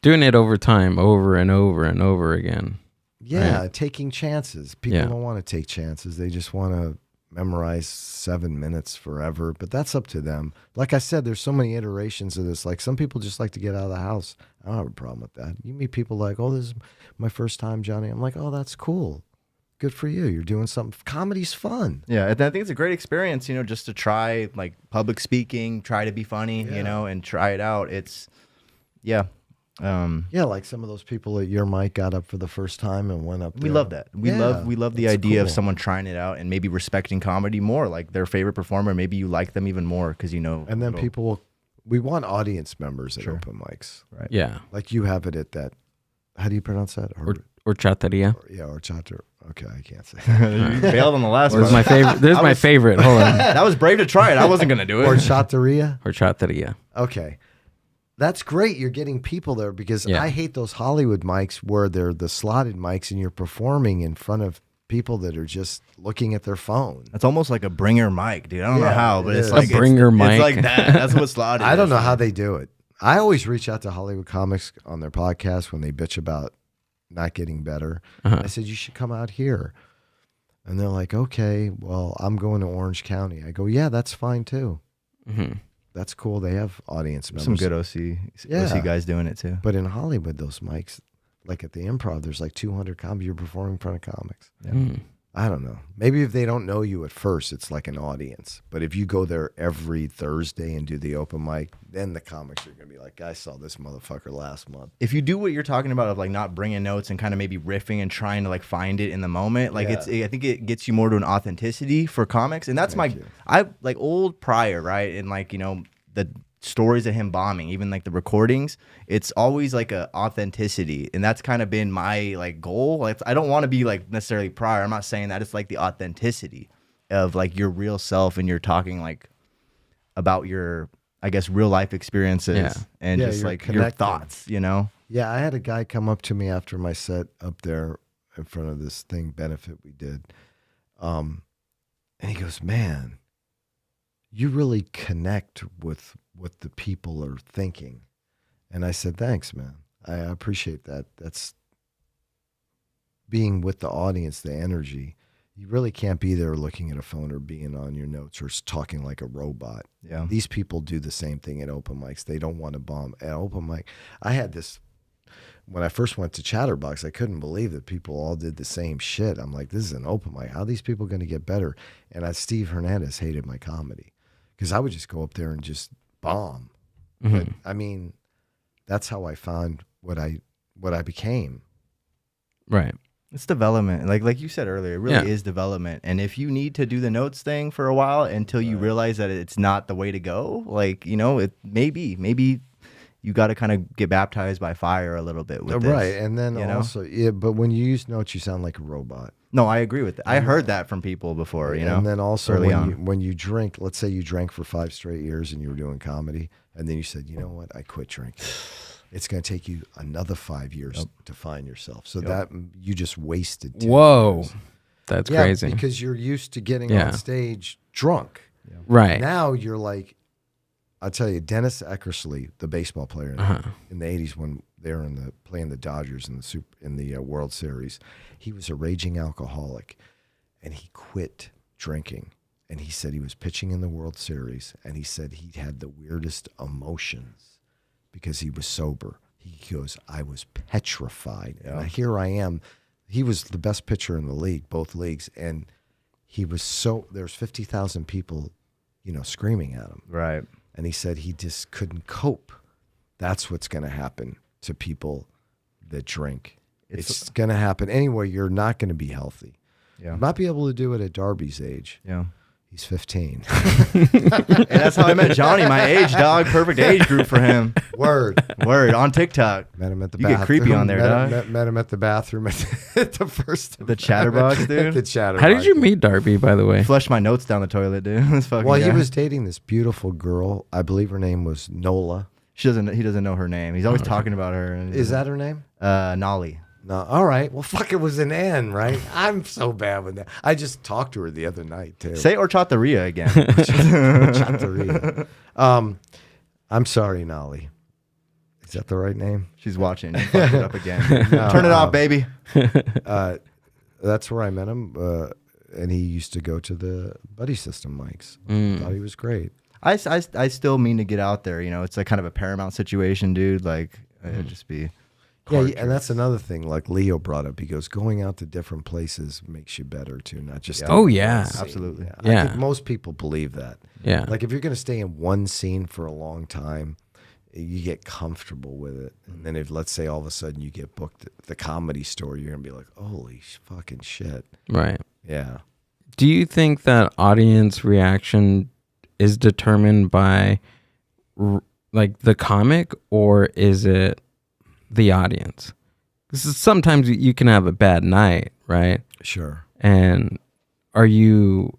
Doing it over time, over and over and over again. Yeah, right? Taking chances. People don't want to take chances. They just want to memorize 7 minutes forever, but that's up to them. Like I said, there's so many iterations of this. Like some people just like to get out of the house. I don't have a problem with that. You meet people like, oh, this is my first time, Johnny. I'm like, oh, that's cool. Good for you. You're doing something. Comedy's fun. Yeah, I think it's a great experience, you know, just to try like public speaking, try to be funny, you know, and try it out. It's, yeah, like some of those people at your mic got up for the first time and went up there. We love that. We love the idea of someone trying it out and maybe respecting comedy more, like their favorite performer. Maybe you like them even more because you know. And then we want audience members at open mics, right? Yeah, like you have it at that. How do you pronounce that? Horchateria. Horchata. Okay, I can't say. You failed on the last one. This is my favorite. This is my favorite. Hold on. That was brave to try it. I wasn't gonna do it. Horchateria. Horchateria. Okay. That's great. You're getting people there because I hate those Hollywood mics where they're the slotted mics and you're performing in front of people that are just looking at their phone. It's almost like a bringer mic, dude. I don't know how, but it's like a bringer mic. It's like that. That's what slotted. I don't know how they do it. I always reach out to Hollywood comics on their podcast when they bitch about not getting better. I said, you should come out here. And they're like, okay, well, I'm going to Orange County. I go, yeah, that's fine too. That's cool. They have audience members. Some good OC guys doing it too. But in Hollywood, those mics, like at the Improv, there's like 200 comics. You're performing in front of comics. Mm. I don't know. Maybe if they don't know you at first, it's like an audience. But if you go there every Thursday and do the open mic, then the comics are going to be like, I saw this motherfucker last month. If you do what you're talking about of like not bringing notes and kind of maybe riffing and trying to like find it in the moment, like I think it gets you more to an authenticity for comics. And that's I like old Pryor, right? And like, you know, the stories of him bombing, even like the recordings, it's always like a authenticity, and that's kind of been my like goal. Like I don't want to be like necessarily Pryor. I'm not saying that. It's like the authenticity of like your real self, and you're talking like about your, I guess, real life experiences and just like your thoughts, you know? Yeah, I had a guy come up to me after my set up there in front of this thing benefit we did, and he goes, "Man, you really connect with what the people are thinking." And I said, "Thanks, man. I appreciate that. That's being with the audience, the energy. You really can't be there looking at a phone or being on your notes or talking like a robot." Yeah. These people do the same thing at open mics. They don't want to bomb. At open mic, I had this, when I first went to Chatterbox, I couldn't believe that people all did the same shit. I'm like, this is an open mic. How are these people going to get better? And Steve Hernandez hated my comedy because I would just go up there and just bomb. Mm-hmm. But I mean, that's how I found what I became. Right. It's development. Like you said earlier, it really is development. And if you need to do the notes thing for a while until you realize that it's not the way to go, like, you know, it maybe you got to kind of get baptized by fire a little bit with this. Right. And then also, but when you use notes, you sound like a robot. No, I agree with that. I heard that from people before, you know. And then also early when you drink, let's say you drank for 5 straight years and you were doing comedy, and then you said, you know what, I quit drinking. It's going to take you another 5 years to find yourself. So that you just wasted 10 years. That's crazy. Because you're used to getting on stage drunk. Yeah. Right. Now you're like, I'll tell you, Dennis Eckersley, the baseball player in the 80s when they were playing the Dodgers in the World Series, he was a raging alcoholic, and he quit drinking. And he said he was pitching in the World Series, and he said he had the weirdest emotions because he was sober. He goes, I was petrified. Yeah. And here I am. He was the best pitcher in the league, both leagues, and he was there's 50,000 people, you know, screaming at him. Right. And he said he just couldn't cope. That's what's going to happen to people that drink. It's going to happen anyway. You're not going to be healthy. Yeah. You might be able to do it at Darby's age. Yeah. He's 15. And that's how I met Johnny, my age, dog. Perfect age group for him. Word. On TikTok. Met him at the You bathroom. get creepy on there, dog. Met him at the bathroom at the first. The Chatterbox, dude. The Chatterbox. How did you meet Darby, by the way? Flushed my notes down the toilet, dude. This fucking Well, guy. he was dating this beautiful girl. I believe her name was Nola. He doesn't know her name. He's always talking about her. Is that her name? Nolly. No. All right. Well, fuck, it was an N, right? I'm so bad with that. I just talked to her the other night, too. Say horchataria again. Horchataria. I'm sorry, Nolly. Is that the right name? She's watching. You fucked it up again. Turn it off, baby. That's where I met him, and he used to go to the Buddy System mics. Thought he was great. I still mean to get out there. You know, it's like kind of a Paramount situation, dude. Like, it'd just be... Yeah, and that's another thing. Like Leo brought up, he goes, going out to different places makes you better too, not just. Oh yeah, absolutely. I think most people believe that. Yeah, like if you're going to stay in one scene for a long time, you get comfortable with it, and then if let's say all of a sudden you get booked at the Comedy Store, you're gonna be like, holy fucking shit. Right. Yeah. Do you think that audience reaction is determined by like the comic, or is it the audience? Because sometimes you can have a bad night, right? Sure. And are you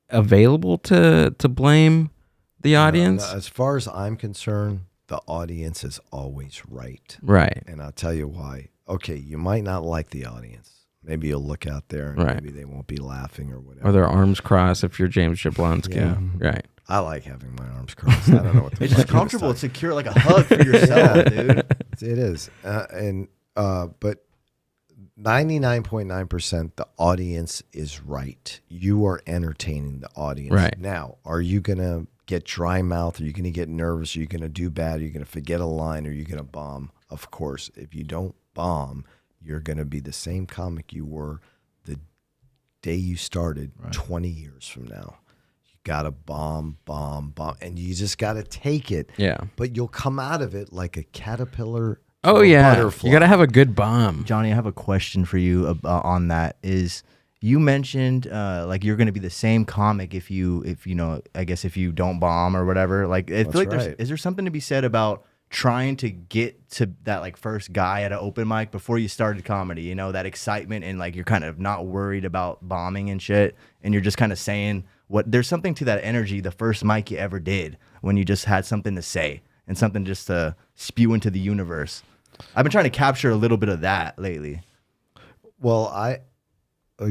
available to blame the audience? As far as I'm concerned, the audience is always right. Right. And I'll tell you why. Okay, you might not like the audience. Maybe you'll look out there and maybe they won't be laughing or whatever. Or their arms crossed if you're James Jablonski. Yeah. Right. I like having my arms crossed. I don't know what the It's fuck just you comfortable. were It's secure, like a hug for yourself, dude. It is. But 99.9% the audience is right. You are entertaining the audience. Right. Now, are you going to get dry mouth? Are you going to get nervous? Are you going to do bad? Are you going to forget a line? Are you going to bomb? Of course. If you don't bomb, you're going to be the same comic you were the day you started 20 years from now. You got to bomb, and you just got to take it. Yeah. But you'll come out of it like a caterpillar. Oh, or a yeah. butterfly. You got to have a good bomb. Johnny, I have a question for you on that. Is you mentioned like you're going to be the same comic if you know, I guess if you don't bomb or whatever. Like I feel like is there something to be said about trying to get to that like first guy at an open mic before you started comedy, you know, that excitement, and like you're kind of not worried about bombing and shit, and you're just kind of saying what there's something to that energy the first mic you ever did when you just had something to say and something just to spew into the universe. I've been trying to capture a little bit of that lately. Well,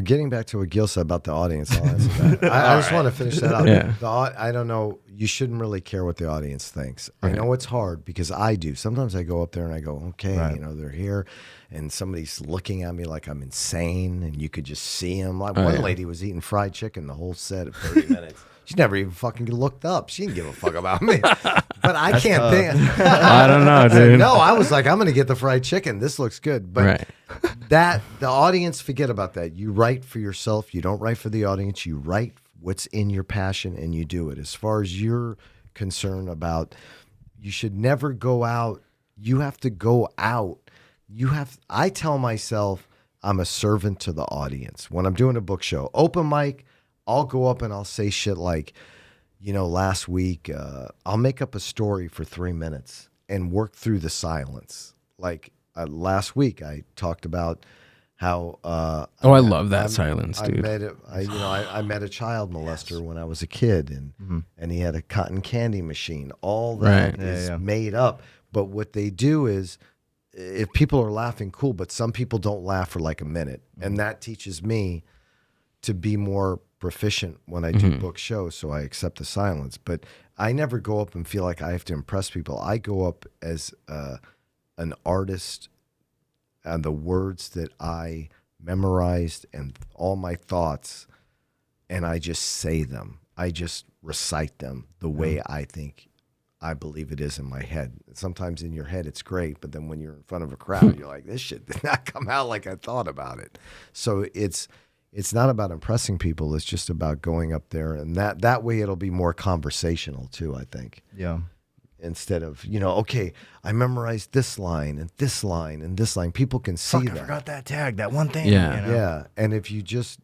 getting back to what Gil said about the audience, I'll answer that. I just want to finish that up. Yeah. I don't know. You shouldn't really care what the audience thinks. I know it's hard because I do. Sometimes I go up there and I go, okay, you know, they're here, and somebody's looking at me like I'm insane, and you could just see them. Like one lady was eating fried chicken the whole set of 30 minutes. She never even fucking looked up. She didn't give a fuck about me. But I can't think. I don't know, dude. No, I was like, I'm going to get the fried chicken. This looks good. But that the audience, forget about that. You write for yourself. You don't write for the audience. You write what's in your passion and you do it. As far as you're concerned about, you should never go out. You have to go out. I tell myself I'm a servant to the audience. When I'm doing a book show, open mic, I'll go up and I'll say shit like, you know, last week, I'll make up a story for 3 minutes and work through the silence. Like last week, I talked about how. I love that silence, dude. I met a child molester when I was a kid, and he had a cotton candy machine. All that is made up. But what they do is, if people are laughing, cool. But some people don't laugh for like a minute, and that teaches me to be more proficient when I do book shows, so I accept the silence. But I never go up and feel like I have to impress people. I go up as an artist, and the words that I memorized and all my thoughts, and I just say them. I just recite them the way I believe it is in my head. Sometimes in your head it's great, but then when you're in front of a crowd, you're like, this shit did not come out like I thought about it. So it's not about impressing people. It's just about going up there, and that way it'll be more conversational too, I think. Yeah. Instead of, you know, okay, I memorized this line and this line and this line. People can see that. I forgot that tag, that one thing. Yeah. You know? Yeah. And if you just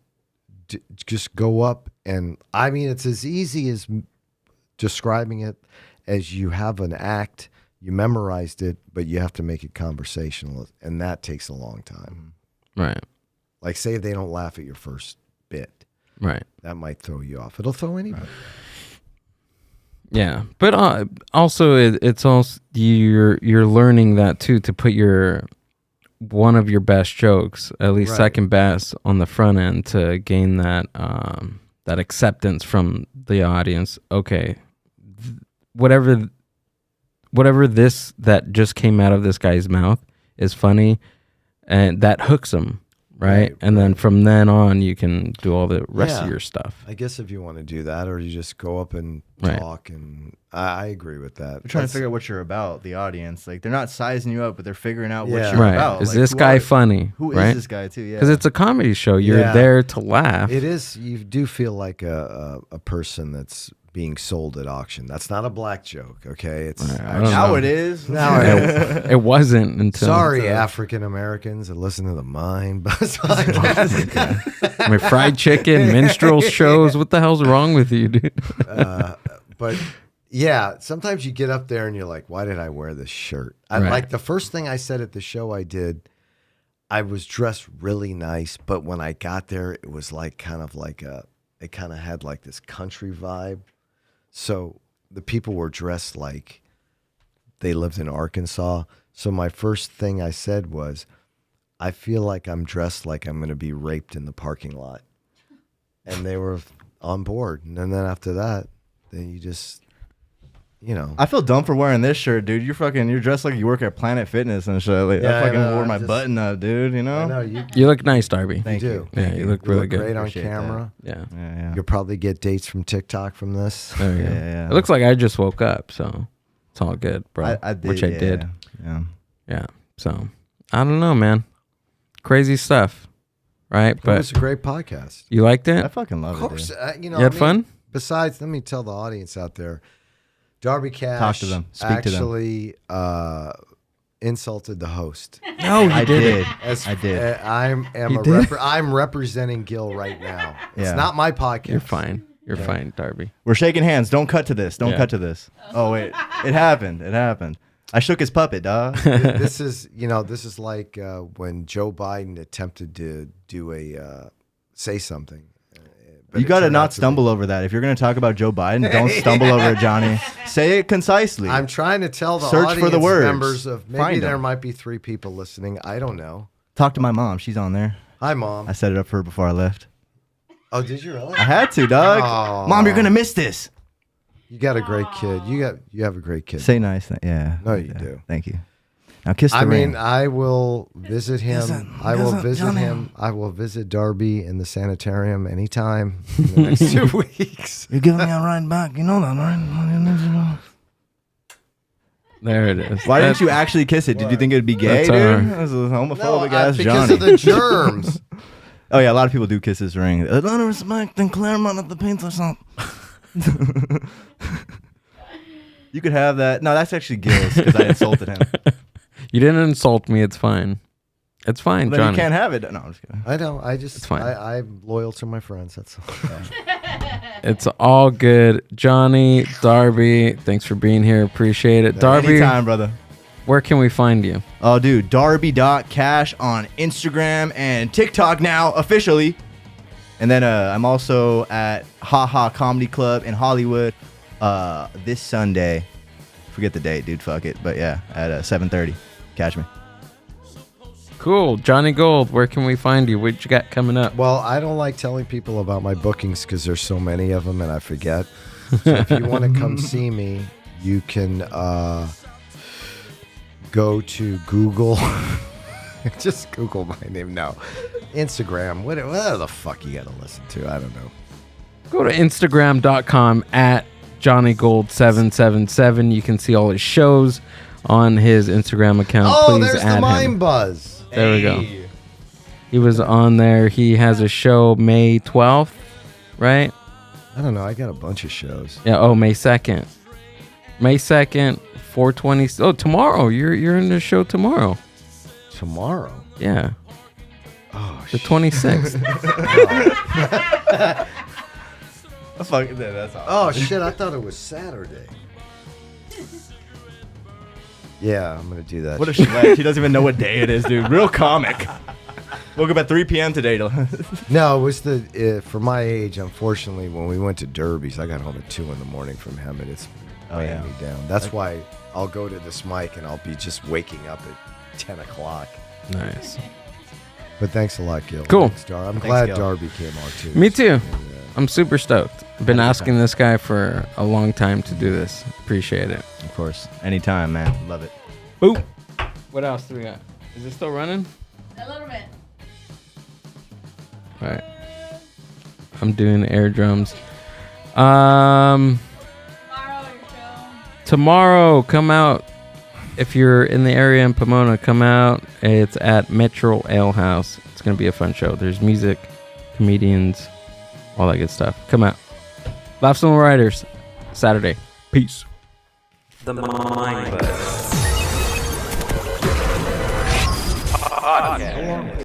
go up, and I mean, it's as easy as describing it as you have an act, you memorized it, but you have to make it conversational, and that takes a long time. Right. Like, say if they don't laugh at your first bit, Right. that might throw you off. It'll throw anybody. Yeah, but also it's also you're learning that too, to put one of your best jokes, at least second best, on the front end to gain that that acceptance from the audience. Okay, whatever this that just came out of this guy's mouth is funny, and that hooks him. Right. And then from then on, you can do all the rest of your stuff. I guess if you want to do that, or you just go up and talk, and I agree with that. We're trying to figure out what you're about, the audience. Like, they're not sizing you up, but they're figuring out what you're Right. about. Is like, this guy funny? Who right? is this guy, too? Yeah. Because it's a comedy show. You're there to laugh. It is. You do feel like a person that's being sold at auction. That's not a black joke, okay? It's now it is. Now it is. It wasn't until. Sorry, African Americans that listen to the Mind Buzz podcast. I mean, fried chicken, minstrel shows. What the hell's wrong with you, dude? But yeah, sometimes you get up there and you're like, why did I wear this shirt? Like the first thing I said at the show I did, I was dressed really nice, but when I got there, it was like kind of like it kind of had like this country vibe. So the people were dressed like they lived in Arkansas. So my first thing I said was, I feel like I'm dressed like I'm going to be raped in the parking lot. And they were on board. And then after that, then you just, you know. I feel dumb for wearing this shirt, dude. You're dressed like you work at Planet Fitness and shit. Like, I fucking wore my button up, dude, you know? I know, You look nice, Darby. Thank you. Yeah, you look really good. Great on Appreciate camera. Yeah. Yeah. You'll probably get dates from TikTok from this. There you go. Yeah. It looks like I just woke up, so it's all good, bro. I did. Which I did. Yeah. Yeah. So, I don't know, man. Crazy stuff, right? It But was a great podcast. you liked I it? fucking love Of course, it, dude. you know. You had fun? Besides, let me tell the audience out there, Darby Cash Talk to them. Speak to them. actually insulted the host. No, I did. As, I did. I'm representing Gil right now. It's Yeah. not my podcast. You're fine. You're fine, Darby. We're shaking hands. Don't cut to this. Don't Yeah. cut to this. Oh wait, it happened. It happened. I shook his puppet, dog. This is like when Joe Biden attempted to do a say something. But You it got to turned out not to stumble over that. If you're going to talk about Joe Biden, don't stumble over it, Johnny. Say it concisely. I'm trying to tell the Search for the audience words. members of maybe Find there them. might be 3 people listening. I don't know. Talk to my mom. She's on there. Hi, Mom. I set it up for her before I left. Oh, did you really? I had to, dog. Aw. Mom, you're going to miss this. You got a great kid. You have a great kid. Say nice. Yeah. No, you Yeah. do. Thank you. Now kiss the I ring. mean, I will visit him. I will Visit visit Johnny. him. I will visit Darby in the sanitarium anytime in the next 2 weeks. You're giving me a ride back. You know that, right? There it is. Why didn't you actually kiss it? Did you think it'd be gay, That's dude? our- That was a homophobic ass because Johnny. of the germs. Oh yeah, a lot of people do kiss his ring. A lot of respect in Claremont at the pizza shop. You could have that. No, that's actually Gil's because I insulted him. You didn't insult me. It's fine. It's fine, Well, then Johnny. you can't have it. No, I'm just kidding. I know. It's fine. I'm loyal to my friends. That's all. It's all good. Johnny, Darby, thanks for being here. Appreciate it. Darby, Anytime, brother. where can we find you? Oh, dude, Darby.cash on Instagram and TikTok now, officially. And then I'm also at Haha Comedy Club in Hollywood this Sunday. Forget the date, dude. Fuck it. But yeah, at 7:30. Catch me. Cool. Johnny Gold, where can we find you? What you got coming up? Well, I don't like telling people about my bookings because there's so many of them and I forget. So if you want to come see me, you can go to Google. Just Google my name now. Instagram, whatever the fuck you got to listen to. I don't know. Go to Instagram.com at JohnnyGold777. You can see all his shows on his Instagram account. Oh, Please there's add the Mind him. Buzz. There we go. He was on there. He has a show May 12th, right? I don't know. I got a bunch of shows. Yeah. Oh, May 2nd. May 2nd, 420. Oh, tomorrow. You're in the show tomorrow. Tomorrow. Yeah. Oh, The 26th. That's all. Oh shit! I thought it was Saturday. Yeah, I'm gonna do that. What a schlep. He doesn't even know what day it is, dude. Real comic. Woke up at 3 p.m. today. No, it was for my age. Unfortunately, when we went to Derby's, I got home at 2 a.m. from him, and it's weighing me down. That's why I'll go to this mic and I'll be just waking up at 10 o'clock. Nice. But thanks a lot, Gil. Cool. Thanks, I'm glad Gil. Darby came on too. Me too. And, I'm super stoked. I've been asking this guy for a long time to do this. Appreciate it. Of course. Anytime, man. Love it. Boop. What else do we got? Is it still running? A little bit. All right. I'm doing air drums. Tomorrow, your show. Tomorrow, come out. If you're in the area in Pomona, come out. It's at Metro Ale House. It's going to be a fun show. There's music, comedians, all that good stuff. Come out. Laughs on the Riders, Saturday. Peace. The Mind Buzz. Podcast.